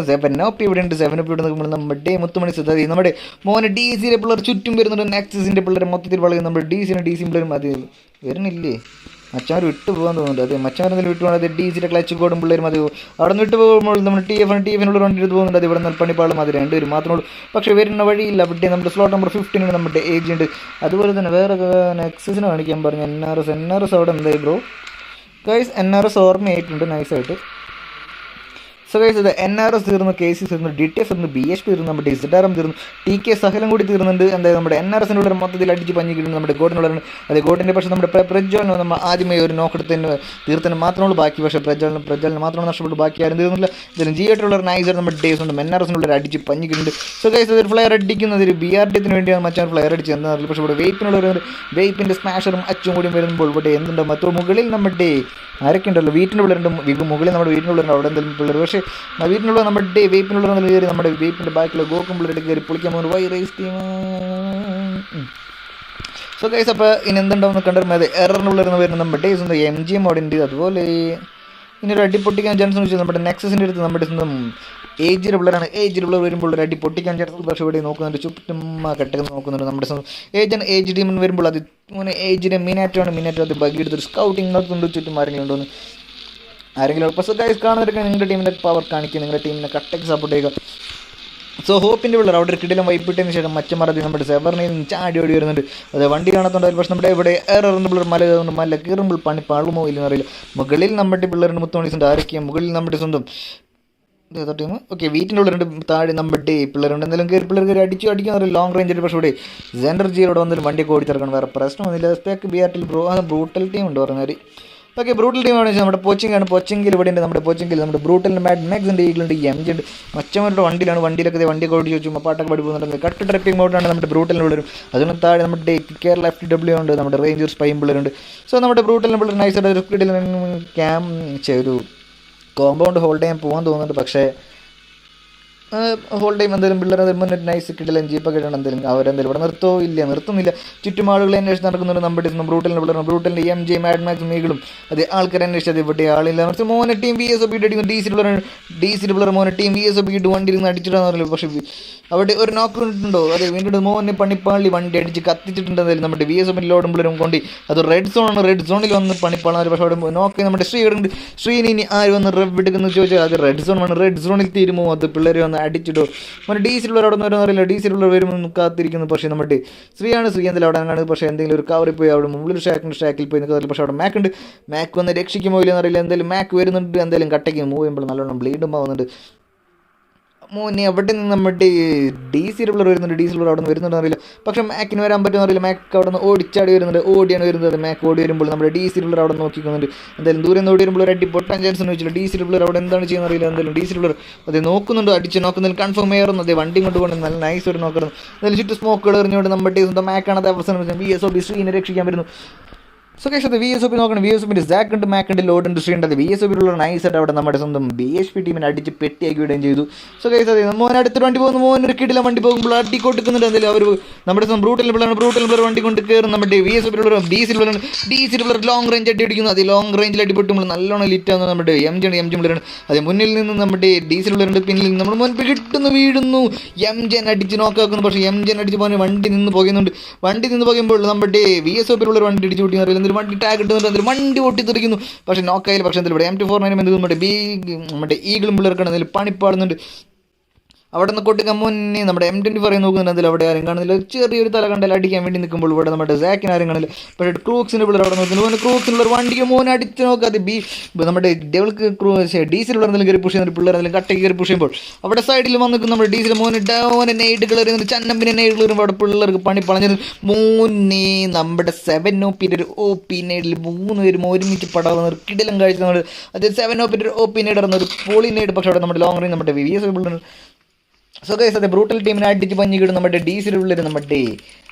ഇവിടെ ഉണ്ട്. 7OP ഇവിടെ നിൽക്കുമ്പോൾ നമ്മുടെ മുത്തുമണി സിദ്ധാതി നമ്മുടെ മോനെ DC പിള്ളേർ ചുറ്റും വരുന്നുണ്ട്. നെക്സസിൻ്റെ പിള്ളേർ മൊത്തത്തിൽ വളരെ നമ്മുടെ DC പിള്ളേരും അത് വരുന്നില്ലേ, മച്ചാർ വിട്ടു പോകാൻ തോന്നുന്നുണ്ട്. അത് മച്ചാരെന്തെങ്കിലും വിട്ടു പോകണം. അത് DC ക്ലച്ച് കോടും പിള്ളേരും അത് അവിടെ നിന്ന് വിട്ടു പോകുമ്പോൾ നമ്മൾ TFനുള്ള വണ്ടി എടുത്ത് പോകുന്നുണ്ട്. അത് ഇവിടെ നിന്ന് പണിപ്പാളും അത് രണ്ടുപേരും മാത്രമേ ഉള്ളൂ. പക്ഷേ വരുന്ന വഴിയില്ല. അവിടെ നമ്മുടെ സ്ലോട്ട് നമ്പർ 15 നമ്മുടെ ഏജ് ഉണ്ട്. അതുപോലെ തന്നെ വേറെ നെക്സസിന് കാണിക്കാൻ പറഞ്ഞു NRS അവിടെ എന്തായി ബ്രോ ഗൈസ്? NRS ഓർമ്മയായിട്ടുണ്ട് നൈസായിട്ട്. സോ ഗൈസ് ഇത് NRS തീർന്നു, KC തീർന്നു, DTF തീർന്നു, BHP തീർന്നു, നമ്മുടെ ZRM തീർന്നു, TK സഹലം കൂടി തീർന്നുണ്ട്. എന്തായാലും നമ്മുടെ NRSനുള്ള മൊത്തത്തിൽ അടിച്ച് പഞ്ഞിക്കിടുന്നു നമ്മുടെ ഗോഡിനുള്ളതാണ്. അത് ഗോഡിൻ്റെ പക്ഷേ നമ്മുടെ പ്രജ്വലിന് നമ്മൾ ആദ്യമേ ഒരു നോക്കെടുത്തതിന് തീർത്തതിന് മാത്രമേ ബാക്കി. പക്ഷേ പ്രജ്വലിന് മാത്രമാണ് നഷ്ടപ്പെട്ടു, ബാക്കി ആരും തീർന്നില്ല. ഇതിലും G8 നൈസർ നമ്മുടെ ഡേയ്സ് ഉണ്ട്. NRSനുള്ള അടിച്ച് പഞ്ഞിക്കിട്ടുണ്ട്. സോ ഗൈസ് ഒരു ഫ്ലെയർ അടിക്കുന്നത് ഒരു BRTത്തിന് വേണ്ടിയാണ് മച്ചാൻ ഫ്ലെയർ അടിച്ച് എന്താണെന്നറിയില്ല. പക്ഷേ ഇവിടെ വെയ്പ്പിൻ്റെ സ്മാഷറും അച്ചും കൂടി വരുമ്പോൾ ഇവിടെ എന്തുണ്ടോ മറ്റോ മുകളിൽ നമ്മുടെ ആരൊക്കെ ഉണ്ടല്ലോ, വീട്ടിൻ്റെ പിള്ളേരുണ്ട് മുകളിൽ നമ്മുടെ വീട്ടിൻ്റെ പിള്ളേരുണ്ട്. അവിടെ എന്തെങ്കിലും പിള്ളേർ പക്ഷേ വീട്ടിനുള്ള നമ്മുടെ വെയ്പ്പിനുള്ള കയറി നമ്മുടെ വെയ്പ്പിൻ്റെ ബാക്കിലുള്ള ഗോക്കും പിള്ളേരുടെ കയറി പൊളിക്കാൻ പോകുന്നത് why race team. So guys അപ്പോൾ ഇനി എന്തുണ്ടാവുന്ന കണ്ടിരുന്നത് അത് എററിനുള്ളിൽ വരുന്ന നമ്മുടെ ഡേയ്സ് ഉണ്ട്. MGM അവിടെ ഉണ്ട്. അതുപോലെ ഇനി ഒരു അടി പൊട്ടിക്കാൻ ചാൻസ് വെച്ചാൽ നമ്മുടെ നെക്സസിൻ്റെ അടുത്ത് നമ്മുടെ സ്വന്തം ഏജ് പിള്ളേരാണ്. ഏജ് പിള്ളേർ വരുമ്പോൾ ഒരു അടി പൊട്ടിക്കാൻ ചാൻസ്. പക്ഷേ ഇവിടെ നോക്കുന്നുണ്ട്, ചുറ്റും കട്ടൊക്കെ നോക്കുന്നുണ്ട്. നമ്മുടെ സ്വന്തം ഏജ് ടീമിന് വരുമ്പോൾ അത് ഏജിൻ്റെ മിനാറ്റോ അത് ബഗിയെടുത്തൊരു സ്കൗട്ടിങ് നടത്തുന്നുണ്ട് ചുറ്റും ആരെങ്കിലും പക്ഷേ ഗൈസ് കാണുന്നവരൊക്കെ നിങ്ങളുടെ ടീമിൻ്റെ പവർ കാണിക്കുക, നിങ്ങളുടെ ടീമിനെ കട്ടയ്ക്ക് സപ്പോർട്ട് ചെയ്യുക. സോ ഹോപ്പിൻ്റെ പിള്ളേർ അവിടെ ഒരു കിടിലം വൈപ്പിട്ടതിന് ശേഷം മറ്റമറതി നമ്മുടെ സെവറിനെയും ചാടി ഓടി വരുന്നുണ്ട്. അത് വണ്ടി കാണാത്തുണ്ടായാലും പക്ഷേ നമ്മുടെ ഇവിടെ എററിൻ്റെ പിള്ളേർ മല കയറുമ്പോൾ പണി പാളുമോ ഇല്ലെന്ന് അറിയില്ല. മുകളിൽ നമ്മുടെ പിള്ളേരുടെ മുത്തോണീസുണ്ട്. ആരൊക്കെയാണ് മുകളിൽ നമ്മുടെ സ്വന്തം ടീം? ഓക്കെ വീട്ടിൻ്റെ ഉള്ളിലുണ്ട്. താഴെ നമ്മുടെ പിള്ളേരുണ്ട്. എന്തെങ്കിലും കയറി പിള്ളേർ കയറി അടിക്കാൻ അറിയില്ല. ലോങ് റേഞ്ച് പക്ഷേ ഇവിടെ ജെൻഡർജിയോടെ വന്നിട്ട് വണ്ടിയൊക്കെ ഓടിത്തിറക്കണം. വേറെ പ്രശ്നമൊന്നുമില്ല. സ്പെക്ക് BRTL ബ്രൂട്ടൽ ടീം ഉണ്ട് പറഞ്ഞാൽ. ഓക്കെ ബ്രൂട്ടൽ ടീമാണ് നമ്മുടെ പോച്ചിങ്ങാണ്. പോച്ചെങ്കിൽ ഇവിടെ ഉണ്ട്. നമ്മുടെ പോച്ചെങ്കിൽ നമ്മുടെ ബ്രൂട്ടലിൻ്റെ മാഗ്നക്സ് ഉണ്ട്, ഈഗിളുണ്ട്, MG ഉണ്ട്. മച്ചമാരുടെ വണ്ടിയിലൊക്കെ വണ്ടിയൊക്കെ ഓടി ചോദിച്ചു പാട്ടൊക്കെ പഠി പോകുന്നുണ്ട്. കട്ട് ട്രിപ്പിംഗ് മോഡാണ് നമ്മുടെ ബ്രൂട്ടലിനുള്ളവരും. അതുകൊണ്ട് താഴെ നമ്മുടെ കേരള FTW ഉണ്ട്, നമ്മുടെ റേഞ്ചേഴ്സ് പൈം പിള്ളേരുണ്ട്. സോ നമ്മുടെ ബ്രൂട്ടലിന് പിള്ളേർ നൈസായിട്ട് ഒരു കിടിൽ ഒരു കോമ്പൗണ്ട് ഹോൾഡ് ചെയ്യാൻ പോകാൻ തോന്നുന്നുണ്ട്. പക്ഷേ ഹോൾ ടൈം എന്തെങ്കിലും പിള്ളേർ മുന്നേ നൈസ് കിട്ടില്ല ജീപ്പൊക്കെ ഇടണം. എന്തെങ്കിലും അവരെന്തെങ്കിലും ഇവിടെ നിർത്തുന്നില്ല. ചുറ്റുമാളുകൾ അന്വേഷിച്ച് നടക്കുന്നുണ്ട്. നമ്മുടെ ബ്രൂട്ടലിൻ്റെ പിള്ളേർ ബ്രൂട്ടലിൻ്റെ MJ ADMIX മീകളും അത് ആൾക്കാർ അന്വേഷിച്ചത് ഇവിടെ ആളില്ല. മോനെ ടീം VSop അടിക്കുന്നു. DC പിള്ളേർ മോനെ ടീം VSop ഇട്ട് വണ്ടി ഇരുന്ന് അടിച്ചിട്ടാന്ന് പറയില്ല. പക്ഷേ അവിടെ ഒരു നോക്ക് ഉണ്ടോ? അത് വീണ്ടും മോനെ പണിപ്പാളി വണ്ടി അടിച്ച് കത്തിച്ചിട്ടുണ്ട്. എന്തായാലും നമ്മുടെ VSop ലോടുമ്പോഴും കൊണ്ട് അത് റെഡ് സോണിൽ വന്ന് പണിപ്പാളാൻ. പക്ഷേ അവിടെ നോക്കി നമ്മുടെ ശ്രീനി ഇനി ആര് വന്ന് റെവ് എടുക്കുന്നു ചോദിച്ചാൽ അത് റെഡ് സോണിൽ തീരുമോ? അത് പിള്ളേർ വന്ന് അടിച്ചിട്ടോ നമ്മുടെ DC അവിടെ നിന്ന് വരുന്നറിയില്ല. DC വരുമ്പോൾ കാത്തിരിക്കുന്നു. പക്ഷേ നമ്മുടെ ശ്രീ എന്തെങ്കിലും അവിടെ കാണുന്നത്. പക്ഷേ എന്തെങ്കിലും ഒരു കവറിൽ പോയി അവിടെ മുമ്പിൽ ഷാക്കിൽ പോയി നിൽക്കുന്നില്ല. പക്ഷേ അവിടെ മാക്ക് വന്ന് രക്ഷിക്കുമോ ഇല്ലെന്നറിയില്ല. എന്തെങ്കിലും മാക്ക് വരുന്നുണ്ട്. എന്തെങ്കിലും കട്ടയ്ക്ക് മൂവ് ചെയ്യുമ്പോൾ നല്ലോണം ബ്ലീഡും ആവുന്നുണ്ട്. മോനെ അവിടെ നിന്ന് നമ്മുടെ DC വരുന്നുണ്ട്. DC അവിടെ നിന്ന് വരുന്നുണ്ടെന്നറിയില്ല. പക്ഷേ മാക്കിന് വരാൻ പറ്റുമെന്നറിയില്ല. മാക്ക് അവിടെ നിന്ന് ഓടിയാണ് വരുന്നത്. മാക്ക് ഓടി വരുമ്പോൾ നമ്മുടെ DC അവിടെ നോക്കിക്കുന്നുണ്ട്. എന്തായാലും ദൂരെ നിന്ന് ഓടി വരുമ്പോൾ ഒരു അടി പൊട്ടാൻ ചാൻസ് എന്ന് വെച്ചില്ല. DC അവിടെ എന്താണ് ചെയ്യുന്നറിയില്ല. എന്തായാലും DC അത് നോക്കുന്നുണ്ട്. അടിച്ച് നോക്കുന്നതിൽ കൺഫേം ചെയ്യാറുണ്ട്. അതേ വണ്ടി കൊണ്ടുപോകണം. നല്ല നൈസ് ഒരു നോക്കണം. എന്തായാലും ചുറ്റും സ്മോക്കുകൾ എറിഞ്ഞുകൊണ്ട് നമ്മുടെ സ്വന്തം മാക്കാണ് അവസാനം VSop ശ്രീനെ രക്ഷിക്കാൻ വരുന്നു. സോ കേസ് അത് VSop നോക്കണം. VSopൻ്റെ സാക്ക് ഉണ്ട്, മാക്കുണ്ട്, ലോഡ് ഉണ്ട്, ശ്രീ ഉണ്ട്. അത് VSopലുള്ള നൈസായിട്ട് അവിടെ നമ്മുടെ സ്വന്തം BHP ടീമിനെ അടിച്ച് പെട്ടിയാക്കി വിടുകയും ചെയ്തു. സോ കേസ് അത് മോൻ അടുത്തൊരു വണ്ടി പോകുന്നു. മോനൊരു കിടിലം വണ്ടി പോകുമ്പോൾ അടി കൊടുക്കുന്നുണ്ട്. എന്തായാലും അവർ നമ്മുടെ സ്വന്തം ബ്രൂട്ടൽ പിള്ളേർ വണ്ടി കൊണ്ട് കയറും. നമ്മുടെ VSopലുള്ള DC ലോങ് റേഞ്ച് അടി അടിക്കുന്നു. അത് ലോങ് റേഞ്ചിൽ അടിപൊട്ടുമ്പോൾ നല്ലോണം ലിറ്റാകുന്നത് നമ്മുടെ MG പിള്ളേരാണ്. അത് മുന്നിൽ നിന്ന് നമ്മുടെ DC പിള്ളേരുണ്ട്, പിന്നിൽ നിന്ന് നമ്മൾ മുൻപിൽ കിട്ടുന്നു വീഴുന്നു. MG അടിച്ച് നോക്കാക്കുന്നു. പക്ഷേ MG അടിച്ച് പോകാൻ വണ്ടി നിന്ന് പോകുമ്പോൾ നമ്മുടെ VSopലുള്ള വണ്ടി അടിച്ച് പൊട്ടി വണ്ടി ടാഗ് ഇട്ടുന്നുണ്ട്. വണ്ടി പൊട്ടിത്തെറിക്കുന്നു. പക്ഷേ നോക്കായില്ല. പക്ഷേ എന്തായാലും ഇവിടെ M24 നമ്മുടെ ഈഗിളും പിള്ളേർക്കാണ് എന്തെങ്കിലും പണിപ്പാടുന്നുണ്ട്. അവിടെ നിന്ന് കൊട്ടിക്കാൻ മുന്നേ നമ്മുടെ M24 നോക്കുന്നുണ്ട്. അതിൽ അവിടെ ആരും കാണുന്നില്ല. ചെറിയൊരു തല കണ്ടാൽ അടിക്കാൻ വേണ്ടി നിൽക്കുമ്പോൾ ഇവിടെ നമ്മുടെ സാക്കിന് ആരും കാണില്ല. പക്ഷേ ക്രൂക്സിൻ്റെ പിള്ളേർ അവിടെ നോക്കുന്നു. ക്രൂക്സിനുള്ള വണ്ടിക്ക് മോനെ അടിച്ച് നോക്കാതെ നമ്മുടെ DC എന്തെങ്കിലും കയറി പുഷ് ചെയ്യുന്ന പിള്ളേർ എന്തെങ്കിലും കട്ടയ്ക്ക് കയറി പുഷ് ചെയ്യുമ്പോൾ അവിടെ സൈഡിൽ വന്ന് നിൽക്കും നമ്മുടെ DC മോനെ നെയ്ഡ് കളർ ചന്നമ്പിനെ നെയ്ഡ് വരുമ്പോൾ അവിടെ പിള്ളേർക്ക് പണി പളഞ്ഞത്. മോനെ നമ്മുടെ 7OP ഒരു OP നെയ്ഡിൽ 3 പേരും ഒരുമിച്ച് പടാവുന്ന ഒരു കിടിലം കാഴ്ച. നമ്മൾ അത് 7OP ഒരു OP നെയ്ഡ് ഇടുന്ന ഒരു പോളി നെയ്ഡ്. പക്ഷേ അവിടെ നമ്മുടെ ലോങ് റേഞ്ച് നമ്മുടെ VSop പിള്ളേർ. സോ ഗൈസ് അത് ബ്രൂട്ടൽ ടീമിനെ അടിച്ച് പഞ്ഞിക്കിടും. നമ്മുടെ DC നമ്മുടെ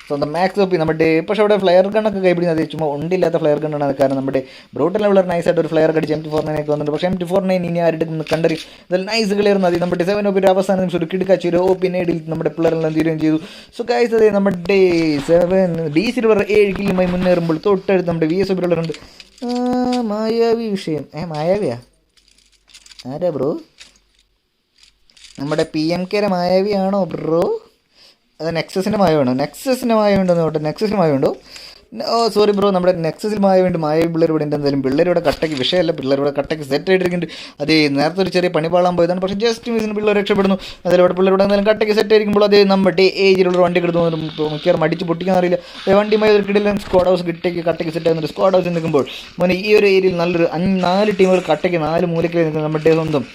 സ്വന്തം MAXOP നമ്മുടെ പക്ഷേ അവിടെ ഫ്ലെയർ ഗണ്ണൊക്കെ കൈപിടിക്കുന്നത് ചുമ്മാ ഉണ്ടില്ലാത്ത ഫ്ലെയർ ഗണ്ണാണ്. കാരണം നമ്മുടെ ബ്രൂട്ടൽ പിള്ളേർ നൈസായിട്ട് ഒരു ഫ്ലെയർ അടിച്ച് M24 വന്നിട്ടുണ്ട്. പക്ഷേ M24 ഇനി ആരുടെ കണ്ടറി അതിൽ നൈസ് കളയായിരുന്നു. അത് നമ്മുടെ 7OP അവസാന നിമിഷം ഒരു കിടക്കാച്ചി ഒരു OP നെയ്ഡിൽ നമ്മുടെ പിള്ളേരെല്ലാം തീരുകയും ചെയ്തു. സോ ഗൈസ് അത് നമ്മുടെ DC 7 കില്ലുമായി മുന്നേറുമ്പോൾ തൊട്ടടുത്ത് നമ്മുടെ VSop പിള്ളേരുണ്ട്. മായാവി വിഷയം മായാവിയാ ആരാ ബ്രോ? നമ്മുടെ PMKയുടെ മായാവിയാണോ ബ്രോ? അത് നെക്സസിൻ്റെ മായമുണ്ടോ? നെക്സസിൻ്റെ മായമുണ്ടോ നോട്ടെ. നെക്സസിന് മായമുണ്ടോ? സോറി ബ്രോ, നമ്മുടെ നെക്സസിൽ മായമുണ്ട്. മായവി പിള്ളേർ ഇവിടെ ഉണ്ട്. എന്തായാലും പിള്ളേരുടെ കട്ടയ്ക്ക് വിഷയമല്ല, പിള്ളേരുടെ കട്ടയ്ക്ക് സെറ്റ് ആയിട്ടിരിക്കുന്നുണ്ട്. അത് നേരത്തെ ഒരു ചെറിയ പണി പാളാൻ പോയതാണ്, പക്ഷേ ജസ്റ്റ് മിസ്സിന് പിള്ളേർ രക്ഷപ്പെടുന്നു. അതിലൂടെ പിള്ളേരുടെ എന്തായാലും കട്ടയ്ക്ക് സെറ്റ് ആയിരിക്കുമ്പോൾ അത് നമ്മുടെ ഏജിലുള്ള വണ്ടി കിടന്നു മിക്കവാറും അടിച്ച് പൊട്ടിക്കാൻ അറിയില്ല. വണ്ടിയുമായി ഒരു കിടിലൻ സ്ക്വാഡ് ഹൗസ് കട്ടയ്ക്ക് സെറ്റ് ആകുന്നുണ്ട്. സ്ക്വാഡ് ഹൗസിൽ നിൽക്കുമ്പോൾ മോനെ ഈ ഒരു ഏരിയയിൽ നല്ലൊരു 4 ടീമുകൾ കട്ടയ്ക്ക് 4 മൂലയ്ക്ക് നിൽക്കുന്നത്. നമ്മുടെ സ്വന്തം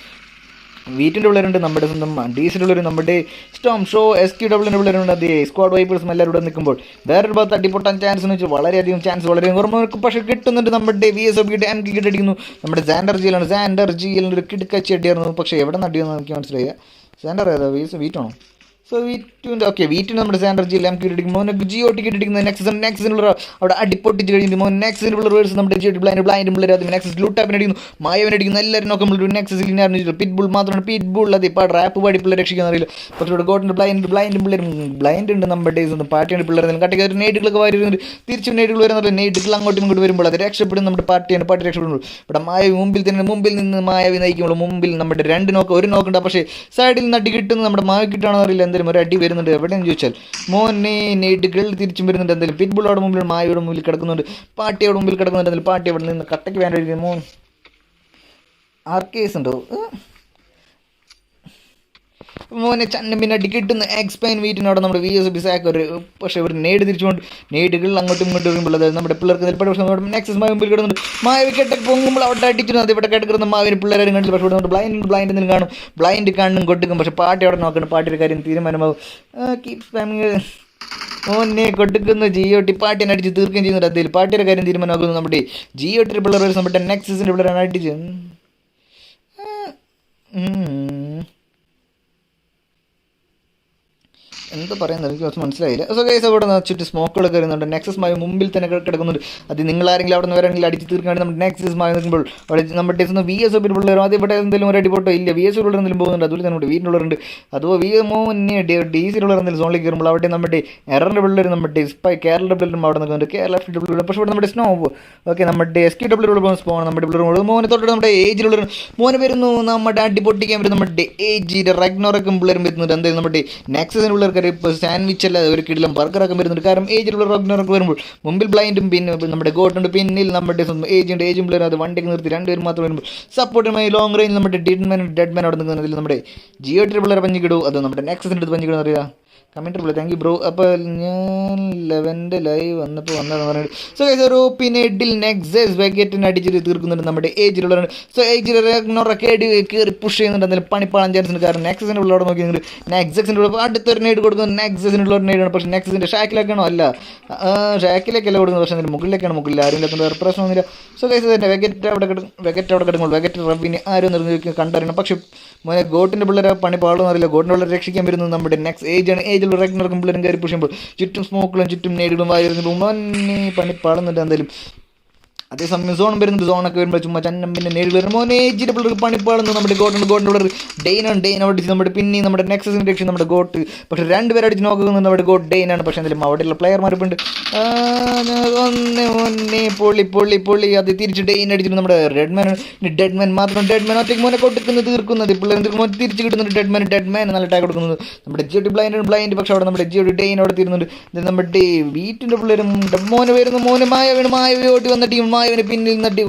വീറ്റിൻ്റെ പിള്ളേരുണ്ട്, നമ്മുടെ സ്വന്തം ഡീസിൻ്റെ പിള്ളേർ, നമ്മുടെ സ്റ്റോം ഷോ SQWൻ്റെ പിള്ളേരുണ്ട്. അത് സ്ക്വാഡ് വൈപ്പേഴ്സും എല്ലാവരും ഇവിടെ നിൽക്കുമ്പോൾ വേറൊരു ഭാഗത്ത് അടിപൊട്ടാൻ ചാൻസ് എന്ന് വെച്ചാൽ വളരെയധികം ചാൻസ് വളരെ കുറവ്, പക്ഷേ കിട്ടുന്നുണ്ട്. നമ്മുടെ VSop MK കിട്ടടിക്കുന്നു. നമ്മുടെ സാൻഡർ ജിയിലാണ് ഒരു കിടക്കച്ചി അടിയായിരുന്നു, പക്ഷേ എവിടെ നിന്ന് അടിയെന്ന് എനിക്ക് മനസ്സിലായില്ല. സാൻഡർ ഏതാ? വീറ്റാണോ? സോ വീറ്റിൻ്റെ വീറ്റിന് നമ്മുടെ സാൻഡർ ജിയിൽ MK കിട്ടിക്കും. മോനെ GOT കിട്ടിയിരിക്കുന്നത് നെക്സസിനുള്ള അവിടെ അടിപ്പൊട്ടിച്ച് കഴിഞ്ഞിട്ട് മോൻ നെക്സിൻ്റെ പിള്ളേർ വേഴ്സ് നമ്മുടെ GOT ബ്ലൈൻഡ് പിള്ളേർ അത് നെക്സസ് ലൂട്ടാപ്പിന് അടിക്കുന്നു, മായവനടിക്കുന്നു. എല്ലാവരും നോക്കുമ്പോൾ നെക്സസിൽ പിറ്റ്ബുൾ മാത്രമാണ്. പിറ്റ്ബുൾ അത് ഇപ്പോൾ റാപ്പ് പാടി പിള്ളേർ രക്ഷിക്കാൻ അറിയില്ല. പക്ഷേ ഇവിടെ ഗോട്ടിൻ്റെ ബ്ലൈൻഡ് പിള്ളേർ ബ്ലൈൻഡ് ഉണ്ട്. നമ്മുടെ പാർട്ടിയുടെ പിള്ളേർ കട്ടയ്ക്ക് ഒരു നെയ്ഡുകളൊക്കെ വാരി വരുന്നുണ്ട്. തിരിച്ചും നെയ്ഡുകൾ വരുന്നില്ല. നെയ്ഡുകൾ അങ്ങോട്ടും ഇങ്ങോട്ട് വരുമ്പോൾ അത് രക്ഷപ്പെടും. നമ്മുടെ പാർട്ടി രക്ഷപ്പെടുന്നു. ഇവിടെ മായവി മുമ്പിൽ നിന്ന് മായവി നയിക്കുമ്പോൾ മുമ്പിൽ നമ്മുടെ 2 ഒരു നോക്കുണ്ട്. പക്ഷേ സൈഡിൽ നിന്ന് അടി കിട്ടുന്നത് നമ്മുടെ മാവി കിട്ടാണെന്ന് അറിയില്ല. എന്തായാലും ഒരു അടി വരുന്നുണ്ട്. എവിടെയെന്ന് ചോദിച്ചാൽ മോനെ നെയ്ഡുകൾ തിരിച്ചും വരുന്നുണ്ട്. എന്തായാലും പിറ്റ്ബുള്ളോടെ മുമ്പിൽ മായയുടെ മുമ്പിൽ കിടക്കുന്നുണ്ട്. പാർട്ടിയുടെ മുമ്പിൽ കിടക്കുന്നുണ്ട്. എന്തായാലും പാർട്ടി അവിടെ നിന്ന് കട്ടയ്ക്ക് വേണ്ടിയിരിക്കുന്നു. മോൻ RKS ഉണ്ടോ? മോനെ ചന്നം പിന്നെ അടി കിട്ടുന്ന എക്സ്പൈൻ വീറ്റിനോടെ നമ്മുടെ VSop സാക്ക് ഒരു, പക്ഷേ ഒരു നെയ്ഡ് തിരിച്ചുകൊണ്ട് നെയ്ഡുകൾ അങ്ങോട്ടും ഇങ്ങോട്ടും വരുമ്പോൾ അത് നമ്മുടെ പിള്ളേർക്ക് നിൽപ്പട. പക്ഷേ നമ്മുടെ നെക്സസ് മുമ്പിൽ കിടന്നുണ്ട്. മായവി കെട്ടൊക്കെ പൊങ്ങുമ്പോൾ അവിടെ അടിച്ചിരുന്നു. അത് ഇവിടെ കിടക്കുന്ന മാവിന് പിള്ളേരും കണ്ടില്ല. പക്ഷേ ഇവിടെ ബ്ലൈൻഡ് എന്തെങ്കിലും കാണും. ബ്ലൈൻഡ് കാണും കൊട്ടിക്കും. പക്ഷേ പാർട്ടി അവിടെ നോക്കണം. പാർട്ടിയുടെ കാര്യം തീരുമാനമാവും. കീപ് സ്പാമിങ് മോനെ കൊടുക്കുന്ന GOT പാർട്ടിനെ അടിച്ച് തീർക്കുകയും ചെയ്യുന്നുണ്ട്. അതിൽ പാർട്ടിയുടെ കാര്യം തീരുമാനമാകുന്നു. നമ്മുടെ GOT പിള്ളേർ നമ്മുടെ നെക്സസിൻ്റെ പിള്ളേരാണ് അടിച്ച് എന്താ പറയുന്നത് എനിക്ക് കുറച്ച് മനസ്സിലായില്ല. സോ ഗൈസ് അവിടെ ചുറ്റും സ്മോക്കുകളൊക്കെ വരുന്നുണ്ട്. നെക്സസ് മായ മുമ്പിൽ തന്നെ കിടക്കുന്നുണ്ട്. അത് നിങ്ങളാരെങ്കിലും അവിടെ നിന്ന് വരാണെങ്കിൽ അടിച്ച് തീർക്കാണ്ട് നമ്മുടെ നെക്സസ് മായ നിൽക്കുമ്പോൾ അവിടെ നമ്മുടെ VSop പിള്ളേരും അത് ഇവിടെ എന്തെങ്കിലും ഒരു അടിപോട്ടോ ഇല്ല. VSop പിള്ളേർ എന്തെങ്കിലും പോകുന്നുണ്ട്. അതുപോലെ തന്നെ വീട്ടിലുള്ളവരുണ്ട്. അതോ DCയിലുള്ള എന്തെങ്കിലും സോണിൽ കയറുമ്പോൾ അവിടെ നമ്മുടെ എററിൻ്റെ പിള്ളേർ നമ്മുടെ കേരള പിള്ളേരും അവിടെ നിൽക്കുന്നുണ്ട്. കേരള പിള്ളേർ പക്ഷേ ഇവിടെ നമ്മുടെ സ്നോ ഓക്കെ നമ്മുടെ SQW സ്പോൺ നമ്മുടെ പിള്ളേർ മോനെ തൊട്ട് നമ്മുടെ ഏജിലുള്ള മോനെ വരുന്നു. നമ്മുടെ അടി പൊട്ടിക്കാൻ വരും. നമ്മുടെ ഏജിയുടെ റഗ്നോറൊക്കെ പിള്ളേരും വരുന്നുണ്ട്. എന്തായാലും നമ്മുടെ നെക്സസിന് പിള്ളേർക്ക് ഇപ്പോൾ സാൻഡ്വിച്ച് അല്ല ഒരു കിടിലം ബർഗറൊക്കെ വരുന്നുണ്ട്. കാരണം ഏജിലുള്ള റഗ്നോറൊക്കെ വരുമ്പോൾ മുമ്പിൽ ബ്ലൈൻഡും പിന്നെ നമ്മുടെ ഗോട്ടുണ്ട്. പിന്നിൽ നമ്മുടെ ഏജും പിള്ളേരും അത് വണ്ടിക്ക് നിർത്തി 2 പേരും മാത്രം വരുമ്പോൾ സപ്പോർട്ടുമായി ലോങ് റേഞ്ച് നമ്മുടെ ഡെഡ് മാൻ അവിടെ നിൽക്കുന്നതിൽ നമ്മുടെ GOT പിള്ളേരെ പഞ്ഞിക്കിടും. അത് നമ്മുടെ നെക്സസിൻ്റെ അടുത്ത് പഞ്ഞിക്കിടുന്ന അറിയാം. Comment reply thank you bro. അപ്പോൾ ഞാൻ 11 ലൈവ് വന്നതെന്ന് പറഞ്ഞിട്ട് സോ ഗൈസ് ഒരു പിന്നീടിൽ നെക്സസ് വെഗറ്റിന് അടിച്ചിട്ട് തീർക്കുന്നുണ്ട് നമ്മുടെ ഏജിലുള്ളവരാണ്. സോ ഏജിലൊക്കെ കയറി പുഷ് ചെയ്യുന്നുണ്ട്. എന്തായാലും പണിപ്പാളാൻ ചാൻസ് ഉണ്ട്. കാരണം നെക്സസിൻ്റെ ഉള്ളവിടെ നോക്കിയെങ്കിൽ നെക്സസിൻ്റെ അടുത്തൊരു നെയ്ഡ് കൊടുക്കുന്നത് നെക്സസിനുള്ള ഒരു നെയ്ഡാണ്. പക്ഷേ നെക്സസിൻ്റെ ഷാക്കിലേക്കാണോ? അല്ല, ഷാക്കിലേക്കല്ല കൊടുക്കുന്നത്. പക്ഷേ അതിൻ്റെ മുകളിൽ ആരും ഇല്ലാത്തതുകൊണ്ട് വേറെ പ്രശ്നമൊന്നുമില്ല. സോ ഗൈസ് തന്നെ വെഗറ്റ് അവിടെ കിടക്കുമ്പോൾ വെഗറ്റ് റബ്ബിനെ ആരും നിർണ്ണയിക്കാൻ കണ്ടറിയണം. പക്ഷേ മോനെ ഗോട്ടിൻ്റെ പിള്ളേരെ പണി പാടുമെന്ന് അറിയില്ല. ഗോട്ടിൻ്റെ പിള്ളേരെ രക്ഷിക്കാൻ വരുന്നത് നമ്മുടെ ഏജിലുള്ള റഗ്നറും പിള്ളേരും കയറി പുഷ് ചെയ്യുമ്പോൾ ചുറ്റും സ്മോക്കുകളും ചുറ്റും നേടുകളും വായി വരുമ്പോൾ മോനെ പണി പാടുന്നുണ്ട്. എന്തായാലും അതേസമയം സോൺ വരുന്നുണ്ട്. സോണൊക്കെ വരുമ്പോൾ ചുമ്മാ ചന്നം പിന്നെ നേരിൽ വരുമ്പോൾ മോനെ ഏജിൻ്റെ പിള്ളേർക്ക് പണിപ്പാടുന്നു. നമ്മുടെ ഗോട്ടിൻ്റെ പിള്ളേർ ഡെയിൻ അടിച്ച് നമ്മുടെ പിന്നെ നമ്മുടെ നെക്സസിൻ്റെ രക്ഷ നമ്മുടെ ഗോട്ട്. പക്ഷേ 2 പേര് അടിച്ച് നോക്കുന്നത് നമ്മുടെ ഗോട്ട് ഡെയിനാണ്. പക്ഷേ എന്തായാലും അവിടെയുള്ള പ്ലെയർമാരുണ്ട്. പൊള്ളി അത് തിരിച്ച് ഡെയിൻ അടിച്ചിട്ട് നമ്മുടെ ഡെഡ് മാൻ മാത്രം ഒറ്റയ്ക്ക് മോനെ കൊടുക്കുന്നത് തീർക്കുന്നത് പിള്ളേർ മോനെ തിരിച്ച് കിട്ടുന്നുണ്ട്. ഡെഡ് മാൻ നല്ല ടാഗ് കൊടുക്കുന്നത് നമ്മുടെ GOT ബ്ലൈൻഡ്. പക്ഷേ അവിടെ നമ്മുടെ GOT ഡെയിൻ അവിടെ തീരുന്നുണ്ട്. നമ്മുടെ വീട്ടിൻ്റെ പിള്ളേരും മോനെ വരുന്നു. മോനെ മായവി ഓടി വന്ന ടീം മായവന് പിന്നിൽ നടി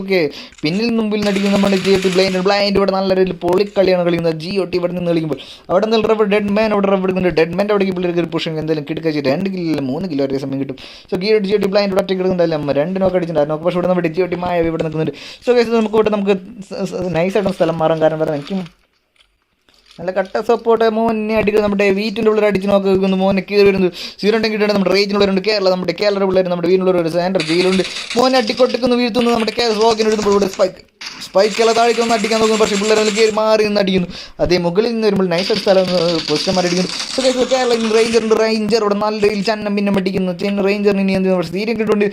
പിന്നിൽ മുമ്പിൽ നടിക്കുന്ന നമ്മുടെ GOT ബ്ലൈൻഡ് ഇവിടെ നല്ല രീതിയിൽ പൊളിക്കളിയാണ് കളിക്കുന്നത്. GOT ഇവിടെ നിന്ന് കളിക്കുമ്പോൾ അവിടെ നിന്ന് റബ്ബർ ഡെഡ് മാൻ അവിടെ റബ്ബർ എടുക്കുന്നുണ്ട്. ഡെഡ് മാൻ്റെ അവിടെ പിള്ളേർക്ക് പുഷ് എന്തായാലും കിടക്കാച്ച് 2 കിലോ 3 കിലോ ഒരേ സമയം കിട്ടും. സോ GOT ബ്ലൈൻഡ് ഇവിടെ ഒറ്റയ്ക്ക് എടുക്കുന്നുണ്ടല്ലോ 2 നോക്ക് അടിച്ചിട്ടുണ്ടായിരുന്നു. പക്ഷേ ഇവിടെ നമ്മുടെ GOT മായവി ഇവിടെ നിൽക്കുന്നുണ്ട്. സോ ഗൈസ് നമുക്ക് നൈസായിട്ട് സ്ഥലം മാറാൻ കാരണം പറയാം എനിക്കും നല്ല കട്ട സപ്പോർട്ട്. മോനെ അടിക്കുന്നത് നമ്മുടെ വീട്ടിൻ്റെ ഉള്ളിൽ അടിച്ച് നോക്കുന്നു. മോനെ കയറി വരുന്നത് 0 കിട്ടുന്നുണ്ട്. നമ്മുടെ റേഞ്ചിലുള്ളവരുണ്ട്. കേരള പിള്ളേർ നമ്മുടെ വീട്ടിലുള്ള ഒരു സാൻഡർ ജയിലുണ്ട്. മോനെ അടിക്കൊട്ടിക്കുന്നു വീഴ്ത്തുന്നു. നമ്മുടെ റോക്കിന് ഇടുമ്പോൾ ഇവിടെ സ്പൈക്കെല്ലാം താഴേക്ക് ഒന്ന് അടിക്കാൻ നോക്കുന്നു. പക്ഷേ പിള്ളേരെ കയറി മാറി നിന്ന് അടിക്കുന്നു. അതേ മുകളിൽ നിന്ന് വരുമ്പോൾ നൈസ് സ്ഥലം പൊസിഷന്മാർ അടിക്കുന്നു. കേരള റേഞ്ചർ ഇവിടെ നല്ല രീതിയിൽ ചന്നം പിന്നെ അടിക്കുന്നു. റേഞ്ചറിന് ഇനി എന്ത് സീരിയൻ കിട്ടുന്നുണ്ട്.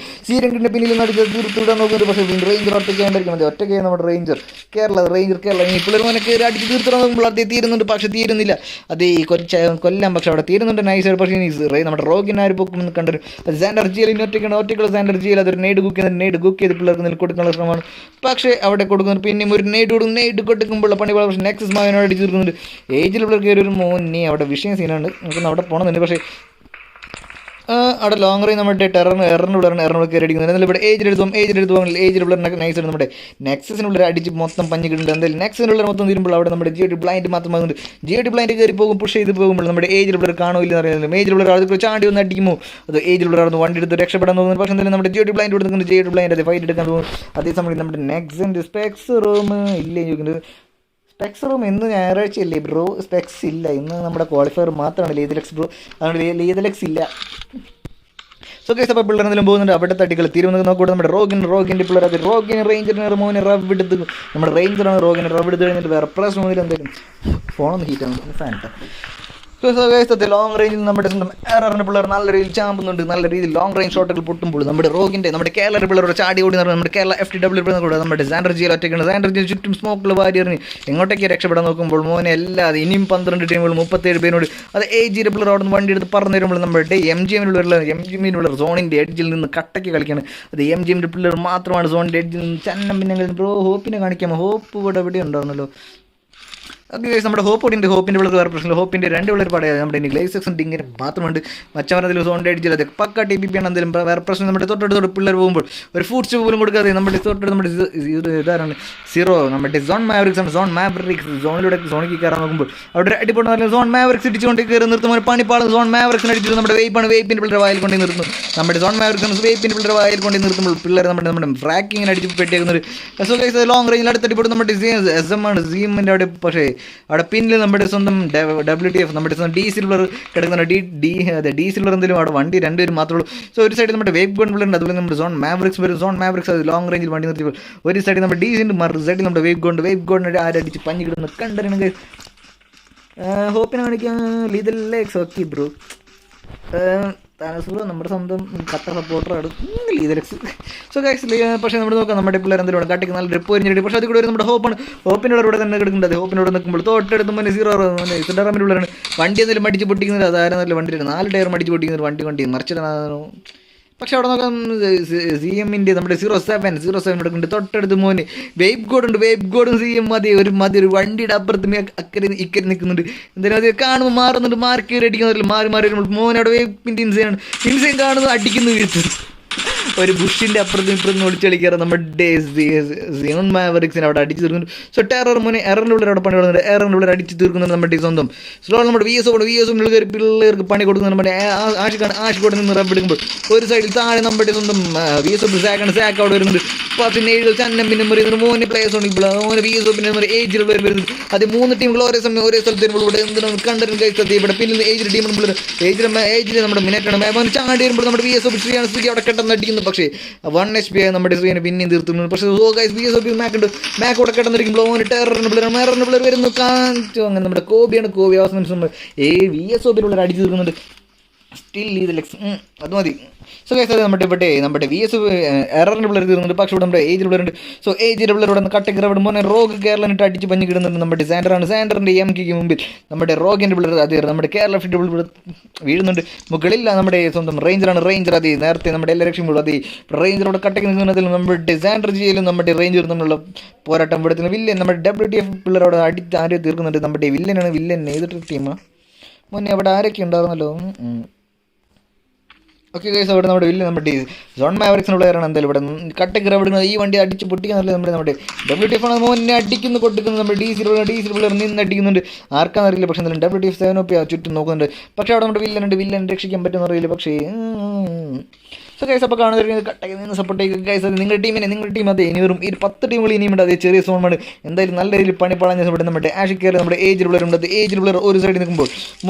പിന്നിൽ നിന്ന് അടിച്ച് തീർത്തിടാൻ നോക്കുന്നുണ്ട്. പക്ഷേ റേഞ്ചർ ഒറ്റയ്ക്കായിരിക്കും മതി. ഒറ്റയ്ക്ക് നമ്മുടെ കേരള ഈ പിള്ളേർ മോനെ കയറി അടിച്ച് തീർത്തിടാൻ നോക്കുമ്പോൾ അതേ തീരുന്നുണ്ട്. പക്ഷേ തീരുന്നില്ല. അതേ കൊല്ലം പക്ഷേ അവിടെ തീരുന്നുണ്ട് നൈസ്. പക്ഷേ നമ്മുടെ റോഗിന് ആര് പൊക്കും കണ്ടൊരു സാൻഡർ ജിയിൽ ഒറ്റയ്ക്കുള്ള സാൻഡർ ജിയിൽ അതൊരു നെയ്ഡ് കുക്ക് ചെയ്ത് പിള്ളേർക്ക് കൊടുക്കാനുള്ള ശ്രമമാണ്. പക്ഷേ അവിടെ കൊടുക്കുന്നുണ്ട്. പിന്നെ ഒരു നെയ്ഡ് കൊടുക്കുമ്പോൾ പണി പക്ഷേ നെക്സസ് മാവിനോട് അടിച്ച് തീർക്കുന്നുണ്ട്. ഏജിൽ പിള്ളേർ കയറി ഒരു മോനെ അവിടെ വിഷയം സീനാണ്. നമുക്ക് അവിടെ പോകണമെന്നുണ്ട്. പക്ഷേ അവിടെ ലോങ് റേഞ്ച് നമ്മുടെ എററിന് കയറി അടിക്കുന്നുണ്ട്. എന്നാലും ഇവിടെ ഏജിൽ എടുത്തു നൈസ് നമ്മുടെ നെക്സസിനുള്ളിൽ അടിച്ച് മൊത്തം പഞ്ഞ് കിട്ടുന്നുണ്ട്. എന്തായാലും നെക്സസിനുള്ളിൽ മൊത്തം തീരുമ്പോൾ അവിടെ നമ്മുടെ GOD ബ്ലൈൻഡ് മാത്രമാകുന്നുണ്ട്. GOD ബ്ലൈൻഡ് കയറി പുഷ് ചെയ്ത് പോകുമ്പോൾ നമ്മുടെ ഏജിൽ പിള്ളേർ കാണുമില്ല എന്ന് അറിയുന്നത്. ഏജിൽ പിള്ളേർ അത് ചാണ്ടി ഒന്ന് അടിക്കുമോ, അത് ഏജിൽ പിള്ളേർ ഒന്ന് വണ്ടി എടുത്ത് രക്ഷപ്പെടാൻ തോന്നുന്നു. പക്ഷേ എന്തായാലും നമ്മുടെ GOD ബ്ലൈൻഡ് കൊടുക്കുന്നുണ്ട്. GOD ബ്ലൈൻഡ് അത് ഫൈറ്റ് എടുക്കാൻ തോന്നുന്നു. അതേസമയം നമ്മുടെ നെക്സൻ്റെ സ്പെക്സ് റൂം ഇല്ലേ ചോദിക്കുന്നത്. സ്പെക്സ് റൂം ഇന്ന് ഞായറാഴ്ചയല്ലേ ബ്രോ? സ്പെക്സ് ഇല്ല, ഇന്ന് നമ്മുടെ ക്വാളിഫയർ മാത്രമാണ് ലീതലെക്സ് ബ്രോ. അതുകൊണ്ട് ലീതലെക്സ് ഇല്ല. സോ ഗൈസ് അപ്പോൾ പിള്ളേർ എന്തെങ്കിലും പോകുന്നുണ്ട്. അവിടെ തട്ടികൾ തീരുമാനം നോക്കൂടെ നമ്മുടെ റോഗിൻ്റെ പിള്ളേർ അത് റേഞ്ചറിന് മോനെ റവ് എടുത്ത് നമ്മുടെ റേഞ്ചറാണ് റോഗിനെ റവ് എടുത്ത് കഴിഞ്ഞിട്ട് വേറെ പ്രശ്നമൊന്നുമില്ല. എന്തായാലും ഫോണൊന്ന് ഹീറ്റാണ് ഫാൻട്ടാ. ലോങ് റേഞ്ചിൽ നമ്മുടെ സ്വന്തം എററിന് പിള്ളേർ നല്ല രീതിയിൽ ചാമ്പുന്നുണ്ട്. നല്ല രീതിയിൽ ലോങ് റേഞ്ച് ഷോട്ടുകൾ പൊട്ടുമ്പോൾ നമ്മുടെ കേരള പിള്ളേർ ചാടി ഓടി നടന്നു. നമ്മുടെ കേരള FTW കൂടെ നമ്മുടെ സാൻഡർജിയിൽ ഒറ്റയ്ക്കാണ്. സാൻഡർജിയിൽ ചുറ്റും സ്മോക്കിൽ വാരി എറിഞ്ഞ് എങ്ങോട്ടേക്ക് രക്ഷപ്പെടാൻ നോക്കുമ്പോൾ മോനെ അല്ലാതെ ഇനിയും 12 ടീമുകൾ 37 പേരോട് അത് ഏജിയുടെ പിള്ളേർ അവിടെ നിന്ന് വണ്ടി എടുത്ത് പറഞ്ഞു തരുമ്പോൾ നമ്മുടെ MGM സോണിൻ്റെ എഡ്ജിൽ നിന്ന് കട്ടയ്ക്ക് കളിക്കുകയാണ്. അത് MGM പിള്ളേർ മാത്രമാണ് സോണിൻ്റെ എഡ്ജിൽ നിന്ന് ചന്നം പിന്നെ ബ്രോ ഹോപ്പിനെ കാണിക്കാമോ? ഹോപ്പ് ഇവിടെ എവിടെ ഉണ്ടാവുന്നല്ലോ. ഓക്കെ നമ്മുടെ ഹോപ്പിൻ്റെ പിള്ളേർ വേറെ പ്രശ്നമില്ല. ഹോപ്പിൻ്റെ 2 പിള്ളേർ പാടിയത് നമ്മുടെ ഗ്ലേസക്സും ഡിങ്ങിനും മാത്രമുണ്ട്. മച്ചവരതിൽ സോണിൻ്റെ അടിച്ചില്ല. അത് പക്ക TPP ആണ്. എന്തെങ്കിലും വേറെ പ്രശ്നം നമ്മുടെ തൊട്ടടുത്തോട്ട് പിള്ളേർ പോകുമ്പോൾ ഒരു ഫുഡ് പോലും കൊടുക്കാതെ നമ്മുടെ തൊട്ടടുത്ത് നമ്മുടെ ഇതാണ് സീറോ നമ്മുടെ സോൺ മാവറിക്സ് ആണ്. സോൺ മാവറിക്സ് സോണിലൂടെ സോണിക്ക് കയറാൻ നോക്കുമ്പോൾ അവിടെ അടിപൊളി സോൺ മാവറിക്സ് ഇടിച്ചുകൊണ്ട് കയറി നിർത്തുമ്പോൾ പണിപ്പാടും സോൺ മാവറിക്സിന് അടിച്ചിട്ട് നമ്മുടെ വേപ്പിൻ്റെ പിള്ളേർ വായിൽ കൊണ്ടേ നിർത്തുന്നു. നമ്മുടെ സോൺ മാവറിക്സ് വേപ്പിൻ്റെ പിള്ളേർ വായിൽ കൊണ്ടേ നിർത്തുമ്പോൾ പിള്ളേർ നമ്മുടെ ഫ്രാക്കിങ്ങിന് അടിച്ച് പെട്ടിയേക്കുന്നത്. സോ ഗൈസ് ലോങ് റേഞ്ചിൽ അടുത്തടിപ്പോട്ട് നമ്മുടെ SM ആണ്. ZMൻ്റെ അവിടെ പക്ഷേ അവിടെ പിന്നിൽ നമ്മുടെ സ്വന്തം WTF നമ്മുടെ സ്വന്തം D സിൽവർ കിടക്കുന്നുണ്ട്. D സിൽവർ എന്തെങ്കിലും അവിടെ വണ്ടി 2 പേരും മാത്രമേ ഉള്ളൂ. സോ ഒരു സൈഡിൽ നമ്മുടെ വേപ്പ് ഗോഡ് പിള്ളേരുണ്ട്. അതുപോലെ നമ്മുടെ സോൺ മാവറിക്സ് അത് ലോങ് റേഞ്ചിൽ വണ്ടി നിർത്തി. ഒരു സൈഡിൽ നമ്മുടെ DCൻ്റെ മറു സൈഡിൽ നമ്മുടെ വേപ്പ് ഗോഡിന് ആരടിച്ച് പഞ്ഞി കിട്ടുന്നു കണ്ടറിയണമെങ്കിൽ ഹോപ്പിനെ കാണിക്കാൻ ലീതലെക്സ് ഓക്കെ ബ്രോ. താനസൂറ നമ്മുടെ സ്വന്തം കട്ട സപ്പോർട്ടറാണ് ലീതലെക്സ്. സോ ഗൈസ് പക്ഷേ നമ്മൾ നോക്കാം നമ്മുടെ പിള്ളേർ എന്തെങ്കിലും കാട്ടിക്ക് നല്ല ഡ്രിപ്പ് കഴിഞ്ഞിട്ട്. പക്ഷേ അതിൽ കൂടെ നമ്മുടെ ഹോപ്പിൻ്റെ ഇവിടെ തന്നെ കിടക്കുന്നത്. ഹോപ്പിനോട് നിൽക്കുമ്പോൾ തൊട്ടടുത്ത് മുന്നേ 0 സിഡറാമിൻ്റെ ഉള്ളവരാണ്. വണ്ടി എന്തെങ്കിലും മടിച്ച് പൊട്ടിക്കുന്നത്. അതാരും നല്ല വണ്ടി 4 ടയർ മടിച്ച് പൊട്ടിക്കുന്നത് വണ്ടി മറിച്ചിടാനോ. പക്ഷെ അവിടെ നോക്കാം CMൻ്റെ നമ്മുടെ 07 എടുക്കുന്നുണ്ട്. തൊട്ടടുത്ത് മോന് വേപ്പ് ഗോഡും CM മതി ഒരു വണ്ടിയുടെ അപ്പുറത്ത് ഇക്കരെ നിൽക്കുന്നുണ്ട്. എന്തായാലും അത് കാണുമ്പോൾ മാറുന്നുണ്ട്. മാർക്ക് അടിക്കുന്നില്ല. മാറി മോനെ അവിടെ വേപ്പിൻ്റെ ഇൻസൈൻ കാണുന്നത് അടിക്കുന്നു വീഴ്ച. ഒരു ബുഷിൻ്റെ അപ്പുറത്തും ഇപ്പുറത്തും ഒളിച്ചളിക്കാറ് നമ്മുടെ സിയോൺ മാവറിക്സിനെ അവിടെ അടിച്ച് തീർക്കുന്നു. സോ ടെറർ മോനെ എററിൻ്റെ ഉള്ളിൽ അവിടെ പണി കൊടുക്കുന്നുണ്ട്. എററിൻ്റെ ഉള്ളിൽ അടിച്ച് തീർക്കുന്നുണ്ട് നമ്മുടെ സ്വന്തം സ്ലോ നമ്മുടെ VSOപ്പിൻ്റെ പിള്ളേർക്ക് പണി കൊടുക്കുന്നത് നമ്മുടെ ആഷിക്കോടെ നിന്ന് റബ്ബെടുക്കുമ്പോൾ ഒരു സൈഡിൽ താഴെ നമ്മുടെ സ്വന്തം VSOപ്പ് സാക്ക് അവിടെ വരുന്നുണ്ട്. 17 ചന്നം പിന്നെ പറയുന്നത് മോനെ പ്ലേയേഴ്സ് ഉണ്ട്. മോനെ VSOപ്പിൻ്റെ ഏജിൽ വരുന്നത്. അത് 3 ടീമുകൾ ഒരേ സമയം ഒരേ സ്ഥലത്ത് വരുമ്പോൾ ഇവിടെ എന്താണ് കണ്ടു കഴിച്ചത്. ഇവിടെ പിന്നെ ഏജിൽ ടീം ഏജിൽ നമ്മുടെ മിനിറ്റാണ് ചാടി വരുമ്പോൾ നമ്മുടെ VSOപ്പ് ശ്രീ അവിടെ കെട്ടെന്ന് അടിക്കുന്നു. പക്ഷേ 1 HP ആയി നമ്മുടെ ശ്രീനെ പിന്നെയും തീർത്തുന്നു. പക്ഷേ VSOP മാക്ക് അവിടെ കിടന്നിരിക്കുമ്പോൾ ഓന് ടെററിന് പിള്ളേർ വരുന്നു കാണിച്ചു. അങ്ങനെ നമ്മുടെ കോബി അവസാനം VSOപ്പിലുള്ള അടിച്ചു തീർക്കുന്നുണ്ട്. സ്റ്റിൽ ലീതലെക്സ് അത് മതി. സോ ഗൈസ് അത് നമ്മുടെ VSOP എററിൻ്റെ പിള്ളേർ തീർന്നുണ്ട്. പക്ഷേ ഇവിടെ നമ്മുടെ ഏജിൽ പിള്ളേരുണ്ട്. സോ ഏജിൻ്റെ പിള്ളേരോട് കട്ടക്ക് അവിടെ മോനെ റോഗ് കേരളനിട്ട് അടിച്ച് പഞ്ഞ് കിടുന്നുണ്ട്. നമ്മുടെ സാൻഡറിൻ്റെ MKക്ക് മുമ്പിൽ നമ്മുടെ റോഗിൻ്റെ പിള്ളേർ അത് നമ്മുടെ കേരള FTW വീഴുന്നുണ്ട്. മുകളിൽ നമ്മുടെ സ്വന്തം റേഞ്ചർ അത് നേരത്തെ നമ്മുടെ എല്ലാ രക്ഷയും അത് റേഞ്ചറോട് കട്ടക്ക് നിൽക്കുന്നതിൽ നമ്മുടെ സാൻഡർജിയിലും നമ്മുടെ റേഞ്ചർ തമ്മിലുള്ള പോരാട്ടം ഇവിടെ വില്ലൻ നമ്മുടെ WTF പിള്ളേരോട് അടിച്ച് ആരും തീർക്കുന്നുണ്ട്. നമ്മുടെ വില്ലൻ ഏതൊരു ടീമാണ് മോനെ അവിടെ ആരൊക്കെ ഉണ്ടായിരുന്നല്ലോ. ഓക്കെ ഗൈസ് അവിടെ നമ്മുടെ നമ്മുടെ സോൺ മാവറിക്സിനുള്ളവരാണ്. എന്തായാലും ഇവിടെ കട്ടക്ക് റവിടുന്നത് ഈ വണ്ടി അടിച്ച് പൊട്ടിക്കാന്നല്ലേ നമ്മുടെ WTF ആണ് മോനെ അടിക്കുന്നു കൊടുക്കുന്നത്. നമ്മുടെ DC പിള്ളേർ നിന്ന് അടിക്കുന്നുണ്ട്. ആർക്കാന്നറിയില്ല. പക്ഷേ എന്തായാലും WTF 7OP ചുറ്റും നോക്കുന്നുണ്ട്. പക്ഷേ അവിടെ നമ്മുടെ വില്ലൻ രക്ഷിക്കാൻ പറ്റുമെന്ന് അറിയില്ല. പക്ഷേ സോ ഗൈസ് അപ്പോൾ കാണുന്നത് കട്ടക്ക് നിന്ന് സപ്പോർട്ട് ചെയ്യുക ഗൈസ്. അത് നിങ്ങളുടെ ടീം അതെ ഇനി വെറും 10 ടീമുകൾ ഇനിയുണ്ട്. അതേ ചെറിയ സോണാണ്. എന്തായാലും നല്ല രീതിയിൽ പണിപ്പാളഞ്ഞ ഇവിടെ നമ്മുടെ ആഷിക്കേർ നമ്മുടെ ഏജിൽ പിള്ളേരുണ്ട്. അത് ഏജിൽ പിള്ളേർ ഒരു സൈഡിൽ നിൽക്കുമ്പോൾ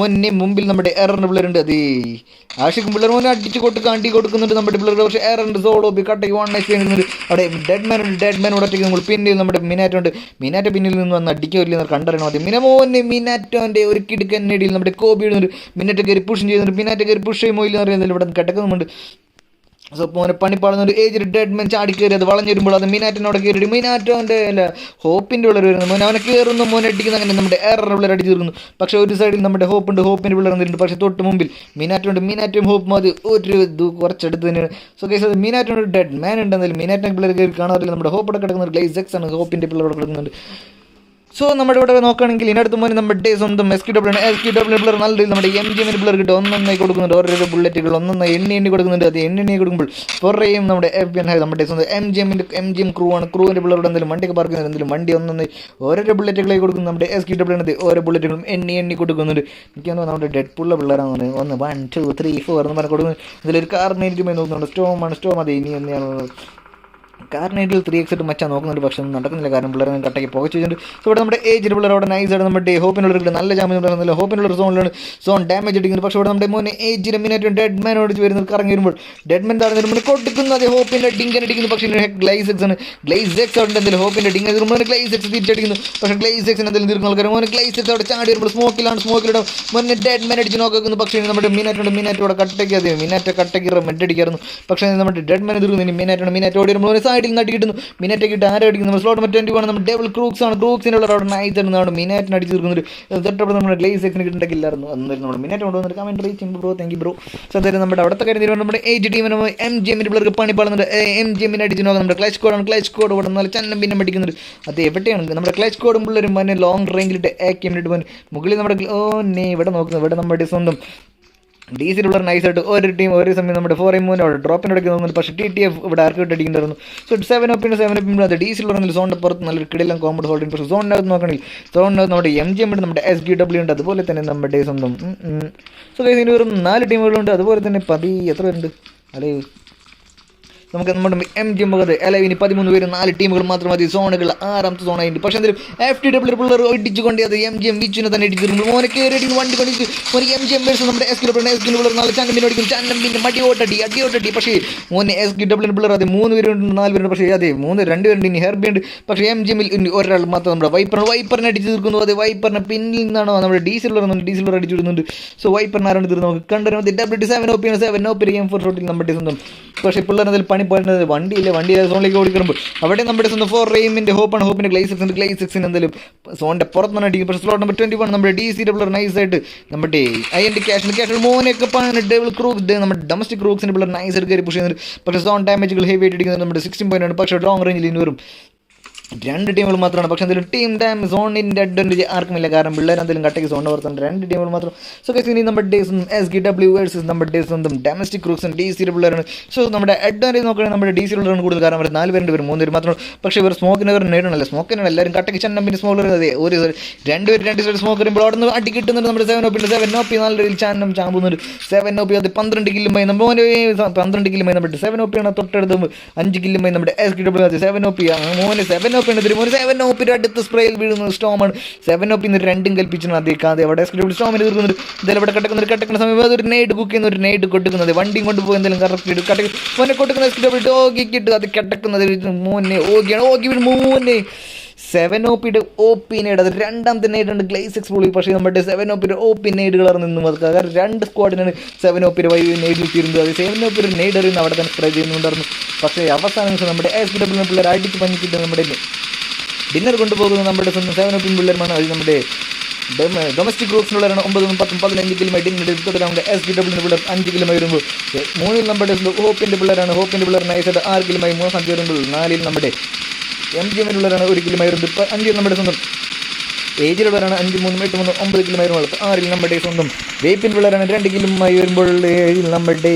മുമ്പിൽ നമ്മുടെ എററിൻ്റെ പിള്ളേരുണ്ട്. അത് ആഷിക്കും പിള്ളേർ മോനെ അടിച്ച് കാണ്ടി കൊടുക്കുന്നുണ്ട് നമ്മുടെ പിള്ളേർ. പക്ഷേ എററിൻ്റെ സോളോപ്പി കട്ടയ്ക്ക് 1 HP ആയിരുന്നുണ്ട്. അവിടെ ഡെഡ് ഒറ്റയ്ക്ക് നമ്മൾ പിന്നിൽ നമ്മുടെ മിനാറ്റോ പിന്നിൽ നിന്ന് വന്ന് അടിക്കില്ല കണ്ടറിയണം. ആദ്യം മിനാറ്റോൻ്റെ ഒരു കിടുക്കന്നടിയിൽ നമ്മുടെ കോബി ഇടുന്നുണ്ട്. മിനാറ്റോ കയറി പുഷ് ചെയ്യുന്നുണ്ട്. മിനാറ്റോ കയറി പുഷ് ചെയ്യുമ്പോൾ ഇല്ലെന്ന് അറിയുന്നില്ല. ഇവിടെ കിടക്കുന്നുണ്ട്. സോ മോനെ പണിപ്പാടുന്ന ഒരു ഏജ് ഡെഡ് മെൻ ചാടി കയറി അത് വളഞ്ഞു വരുമ്പോൾ അത് മിനാറ്റിനോടെ കയറി മിനാറ്റോൻ്റെ അല്ല ഹോപ്പിൻ്റെ പിള്ളേർ വരുന്നു മോനെ അവനെ കയറുന്നു മോനെ അടിക്കുന്ന അങ്ങനെ നമ്മുടെ എറർ പിള്ളേർ അടിച്ചു തീർന്നു. പക്ഷേ ഒരു സൈഡിൽ നമ്മുടെ ഹോപ്പിൻ്റെ പിള്ളേർ വന്നിട്ടുണ്ട്. പക്ഷേ തൊട്ട് മുമ്പിൽ മിനാറ്റും ഹോപ്പും അത് ഒരു ഇത് കുറച്ചെടുത്ത് തന്നെയാണ്. സോ ഗൈസ് അത് മിനാറ്റിനൊരു ഡെഡ് മാൻ ഉണ്ടെന്നാലും മിനാറ്റിൻ്റെ പിള്ളേർ കയറി കാണാറില്ല. നമ്മുടെ ഹോപ്പിടെ കിടക്കുന്ന ഒരു ഗ്ലൈസെക്സ് ആണ് ഹോപ്പിൻ്റെ പിള്ളേർ കിടക്കുന്നുണ്ട്. സോ നമ്മുടെ ഇവിടെ നോക്കുകയാണെങ്കിൽ ഇതിനടുത്ത് മോനെ നമ്മുടെ സ്വന്തം SQ പിള്ളേർ നല്ല രീതിയിൽ നമ്മുടെ MGM പിള്ളേർ കിട്ടും ഒന്നൊന്നായി കൊടുക്കുന്നുണ്ട്. ഓരോരോ ബുള്ളറ്റുകൾ ഒന്നൊന്നായി എണ്ണി കൊടുക്കുന്നുണ്ട്. അത് എണ്ണി കൊടുക്കുമ്പോൾ പുറയും നമ്മുടെ നമ്മുടെ സ്വന്തം MGM ക്രൂ ആണ്. ക്രൂവിൻ്റെ പിള്ളേരുടെ എന്തെങ്കിലും വണ്ടിയൊക്കെ പാർക്ക് ചെയ്യുന്നത് എന്തെങ്കിലും വണ്ടി ഒന്നൊന്നായി ഓരോരോ ബുള്ളറ്റുകളായി കൊടുക്കുന്നു. നമ്മുടെ SQ ഓരോ ബുള്ളറ്റുകളും എണ്ണി കൊടുക്കുന്നുണ്ട്. എനിക്ക് തോന്നുന്നു നമ്മുടെ ഡെഡ് പുള്ള പിള്ളേരാണ് 1 2 3 4 എന്ന് പറഞ്ഞ് കൊടുക്കുന്നത്. ഇതിലൊരു കാർനേറ്റുമായി നോക്കുന്നുണ്ട്. സ്റ്റോം അത് ഇനി തന്നെയാണ് കാർനേറ്റിൽ 3x ഇട്ട് മച്ചാൻ നോക്കുന്നുണ്ട്. പക്ഷേ ഒന്നും നടക്കുന്നില്ല. കാരണം പിള്ളേരെ കട്ടയ്ക്ക് പുകച്ചു വെച്ചിട്ടുണ്ട്. സോ ഇവിടെ നമ്മുടെ ഏജ് പിള്ളേർ അവിടെ നൈസായിട്ട് നമ്മുടെ ഹോപ്പിനുള്ളവർക്ക് നല്ല ജാമ്യം നടക്കുന്നില്ല. ഹോപ്പിനുള്ള സോണിലാണ് സോൺ ഡാമേജ് അടിക്കുന്നത്. പക്ഷേ ഇവിടെ നമ്മുടെ മോനെ ഏജിൻ്റെ മിനാറ്റും ഡെഡ് മാൻ ഓടിച്ച് വരുന്നത് കറങ്ങി വരുമ്പോൾ ഡെഡ് മാൻ താഴ്ന്ന മുന്നേ കൊടുക്കുന്നത് അതേ ഹോപ്പിൻ്റെ ഡിങ്കൻ അടിക്കുന്നു. പക്ഷേ ഗ്ലൈസെക്സ് ആണ്. ഗ്ലൈസെക്സ് അവിടെ എന്തെങ്കിലും ഹോപ്പിൻ്റെ ഡിങ്കൻ മോനെ ഗ്ലൈസെക്സ് തിരിച്ചടിക്കുന്നു. പക്ഷേ ഗ്ലൈസെക്സിന് എന്തെങ്കിലും തീർക്കുന്ന ആൾക്കാർ മോനെ ഗ്ലൈസെക്സ് അവിടെ ചാടി വരുമ്പോൾ സ്മോക്കിലിടാം മോനെ ഡെഡ് മാൻ അടിച്ച് നോക്കുന്നു. പക്ഷേ നമ്മുടെ മിനാറ്റോടെ കട്ടയ്ക്ക് അതേ കട്ടയ്ക്ക് മെഡ് അടിക്കായിരുന്നു. പക്ഷേ നമ്മുടെ ഡെഡ് മാൻ തീർക്കുന്നു. മിനാറ്റ് ഓടി വരുമ്പോൾ സൈഡിൽ നടി കിട്ടുന്നു. മിനാറ്റൊക്കെ ഇട്ട് ആരെ അടിക്കുന്നു. സ്ലോട്ട് 21 നമ്മുടെ ഡബിൾ ക്രൂക്സ് ആണ്. ക്രൂക്സിനുള്ള അവിടെ നൈസ് ആണ്. നമ്മുടെ മിനാറ്റിന് അടിച്ച് തീർക്കുന്നൊരു തൊട്ടപ്പോൾ നമ്മുടെ ഗ്ലൈസെക്സിന് കിട്ടേക്കില്ലായിരുന്നു. അന്നേരം നമ്മുടെ മിനാറ്റ് കൊണ്ടുവന്നിട്ട് comment reaching bro thank you bro. So അതായത് നമ്മുടെ അവിടുത്തെ കാര്യം തീരുമാനം നമ്മുടെ ഏജ് ടീമിന് MGM പിള്ളേർക്ക് പണിപ്പാളുന്നുണ്ട്. MGM അടിച്ച് നോക്കാം. നമ്മുടെ ക്ലച്ച് കോഡ് ഇവിടെ നല്ല ചന്നം പിന്നെ അടിക്കുന്നുണ്ട്. അത് എവിടെയാണ് നമ്മുടെ ക്ലച്ച് കോഡും പിള്ളേരും പിന്നെ ലോങ് റേഞ്ചിലിട്ട് ആക്കിയിട്ട് മുകളിൽ നമ്മുടെ ഇവിടെ നോക്കുന്നത് ഇവിടെ നമ്മുടെ സ്വന്തം DC പിള്ളേർ നൈസായിട്ട് ഒരു ടീം ഒരു സമയം നമ്മുടെ 4M അവിടെ ഡ്രോപ്പിനടക്കി തോന്നുന്നു. പക്ഷേ TTF ഇവിടെ ആർക്കിട്ട് അടിക്കുന്നുണ്ടായിരുന്നു. സോ 7 അത് DC പിള്ളേർ സോണിൻ്റെ പുറത്ത് നല്ലൊരു കിടിലം കോമ്പൗണ്ട് ഹോൾഡിങ്. പക്ഷേ സോണിനകത്ത് നോക്കണമെങ്കിൽ സോണിനകത്ത് നമ്മുടെ MGM ഉണ്ട്, നമ്മുടെ SQW ഉണ്ട്, അതുപോലെ തന്നെ നമ്മുടെ സ്വന്തം സോ ഗൈസ് ഇനി വെറും 4 ടീമുകളുണ്ട്. അതുപോലെ തന്നെ എത്ര പേരുണ്ട് അല്ലേ നമുക്ക് നമ്മുടെ MGM ഇനി 13 പേര് 4 ടീമുകൾ മാത്രം മതി. സോണുകൾ 6ാമത്തെ സോണായിട്ട്. പക്ഷേ എന്തായാലും FTW പിള്ളേർ ഇടിച്ചുകൊണ്ട് അത് MGM വിച്ചിനെ തന്നെ ഇടിച്ചിരുന്നു. മോനെ കയറി അടിക്കുന്നു വണ്ടി കൊണ്ടിട്ട് മോനെ MGM വേഴ്സ് നമ്മുടെ SQW പിള്ളേർ നാളെ ചന്നം അടിക്കും. ചന്നം പിന്നെ അടിയോട്ടടി. പക്ഷേ മോനെ SQW പിള്ളേർ അതെ 3 പേരുണ്ട് 4 പേരുണ്ട്. പക്ഷേ അതെ 2 പേരുണ്ട്. ഇനി ഹെർബി ഉണ്ട്. പക്ഷേ MGM ഒരാൾ മാത്രം നമ്മുടെ വൈപ്പറിനെ അടിച്ച് തീർക്കുന്നു. അത് വൈപ്പറിനെ പിന്നിൽ നിന്നാണോ നമ്മുടെ DC പിള്ളേർ അടിച്ചു വിടുന്നുണ്ട്. സോ വൈപ്പറിനെ ആരാണ് തീർന്ന് നമുക്ക് കണ്ടുവരുന്നത് WT7OP ആണ്. 7OP M4 ഷോട്ടിൽ നമ്മുടെ സ്വന്തം. പക്ഷേ പിള്ളേർ അതിൽ പണിപ്പോയിരുന്നത് വണ്ടിയിലെ സോണിലേക്ക് ഓടിക്കുമ്പോൾ അവിടെ നമ്മുടെ സ്വന്തം 4 ഹോപ്പിൻ്റെ ഗ്ലൈസെക്സിന് എന്തായാലും സോണിൻ്റെ പുറത്താണ് അടിക്കും. പക്ഷേ സ്ലോട്ട് നമ്പർ 21 നമ്മുടെ DC പിള്ളേർ നൈസായിട്ട് നമ്മുടെ ക്യാഷ് മോനൊക്കെ ഡബിൾ ക്രൂക്ക് നമ്മുടെ ഡൊമസ്റ്റിക് ക്രൂക്സിൻ്റെ പിള്ളേർ നൈസായിട്ട് കയറി പുഷ് ചെയ്യുന്നുണ്ട്. പക്ഷേ സോൺ ഡാമേജുകൾ ഹെവി ആയിട്ട് അടിക്കുന്നത് നമ്മുടെ 16 പോയിൻ്റാണ്. പക്ഷേ ലോങ് റേഞ്ചിൽ ഇനി വരും 2 ടീമുകൾ മാത്രമാണ്. പക്ഷേ എന്തായാലും ടീം ഡാം സോണിൻ്റെ അഡ്വാൻറ്റേജ് ആർക്കുമില്ല. കാരണം പിള്ളേർ എന്തെങ്കിലും കട്ടയ്ക്ക് സോണിൻ്റെ പുറത്തുണ്ട് 2 ടീമുകൾ മാത്രം. സോ ഗൈസ് ഇനി നമ്മുടെ SQW വേഴ്സസ് നമ്മുടെ സ്വന്തം ഡൊമസ്റ്റിക് ക്രൂക്സും DC പിള്ളേരാണ്. സോ നമ്മുടെ അഡ്വാൻറ്റേജ് നോക്കുകയാണെങ്കിൽ നമ്മുടെ DC പിള്ളേരാണ് കൂടുതൽ. കാരണം അവർ 4 പേരുണ്ട്, 3 പേര് മാത്രം. പക്ഷേ ഇവർ സ്മോക്കിന് നേടണമല്ല. സ്മോക്കിനാണ് എല്ലാവരും കട്ടയ്ക്ക് ചന്നം പിന്നെ സ്മോക്ക് അതെ ഒരു 2 പേര് 2 സൈഡ് സ്മോക്ക് വരുമ്പോൾ അവിടെ നിന്ന് അടി കിട്ടുന്നുണ്ട്. നമ്മുടെ 7OP നല്ല രീതിയിൽ ചാമ്പുന്നുണ്ട്. 7OP അത് 12 കില്ലുമായി നമ്മുടെ 12 കില്ലുമായി നമ്മുടെ 7OP ആണ് തൊട്ടടുത്ത് 5 കില്ലുമായി നമ്മുടെ SQW 7OP മോനെ 7OP ആണ് 7OP അടുത്ത സ്പ്രേയിൽ വീഴുന്നത് സ്റ്റോമാണ്. 7OP 2 കൽപ്പിച്ചു അതേക്കാതെ അവിടെ സ്റ്റോമിന് തീർക്കുന്നുണ്ട്. ഇതെല്ലാം ഇവിടെ കിടക്കുന്ന സമയം അതൊരു നൈറ്റ് കുക്ക് ചെയ്യുന്ന ഒരു നൈറ്റ് കൊടുക്കുന്നത് വണ്ടിയും കൊണ്ടുപോയി എന്തെങ്കിലും കറക്റ്റ് മോനെ കൊടുക്കുന്ന ഓഗിക്കിട്ട് അത് കിടക്കുന്നത് മോനെ മോനെ 7OPയുടെ OP നേട് അത് 2ാമത്തെ നേടുണ്ട് ഗ്ലൈസെക്സ് പൊളി. പക്ഷേ നമ്മുടെ 7OPയുടെ OP നേടുകളാണ് നിന്നും അത് കാരണം 2 സ്ക്വാഡിനാണ് 7OPയുടെ നേടിൽ തീരുന്നത്. അത് 7OPയുടെ നേടറിയുന്ന അവിടെ തന്നെ സ്പ്രേ ചെയ്യുന്നുണ്ടായിരുന്നു. പക്ഷേ അവസാനം നമ്മുടെ SQW പിള്ളേർ അടിച്ച് പഞ്ഞിക്കിട്ട് നമ്മുടെ ഡിന്നർ കൊണ്ടുപോകുന്നത് നമ്മുടെ സ്വന്തം 7OP പിള്ളേരുമാണ്. അത് നമ്മുടെ ഡൊമസ്റ്റിക് ഗ്രൂപ്പ്സിനുള്ളവരാണ് 9, 10, 15 കിലോമായി ഡിന്നർ എടുത്തിട്ട് നമ്മുടെ SQW പിള്ളേർ 5 കിലോമായി വരുമ്പോൾ 3 നമ്മുടെ ഹോപ്പിൻ്റെ പിള്ളേരാണ്. ഹോപ്പിൻ്റെ പിള്ളേർ നൈസായിട്ട് 6 കിലോമായി 3 വരുമ്പോൾ 4 നമ്മുടെ MGM പിള്ളേരാണ് 1 കിലോമായി വരുന്നത്. 5 നമ്മുടെ സ്വന്തം ഏജിലുള്ളവരാണ് 5, 3, 8, 3, 9 കിലോമായി വരുമ്പോൾ 6 നമ്മുടെ സ്വന്തം വേപ്പിൻ പിള്ളേരാണ് 2 കിലോമായി വരുമ്പോൾ നമ്മുടെ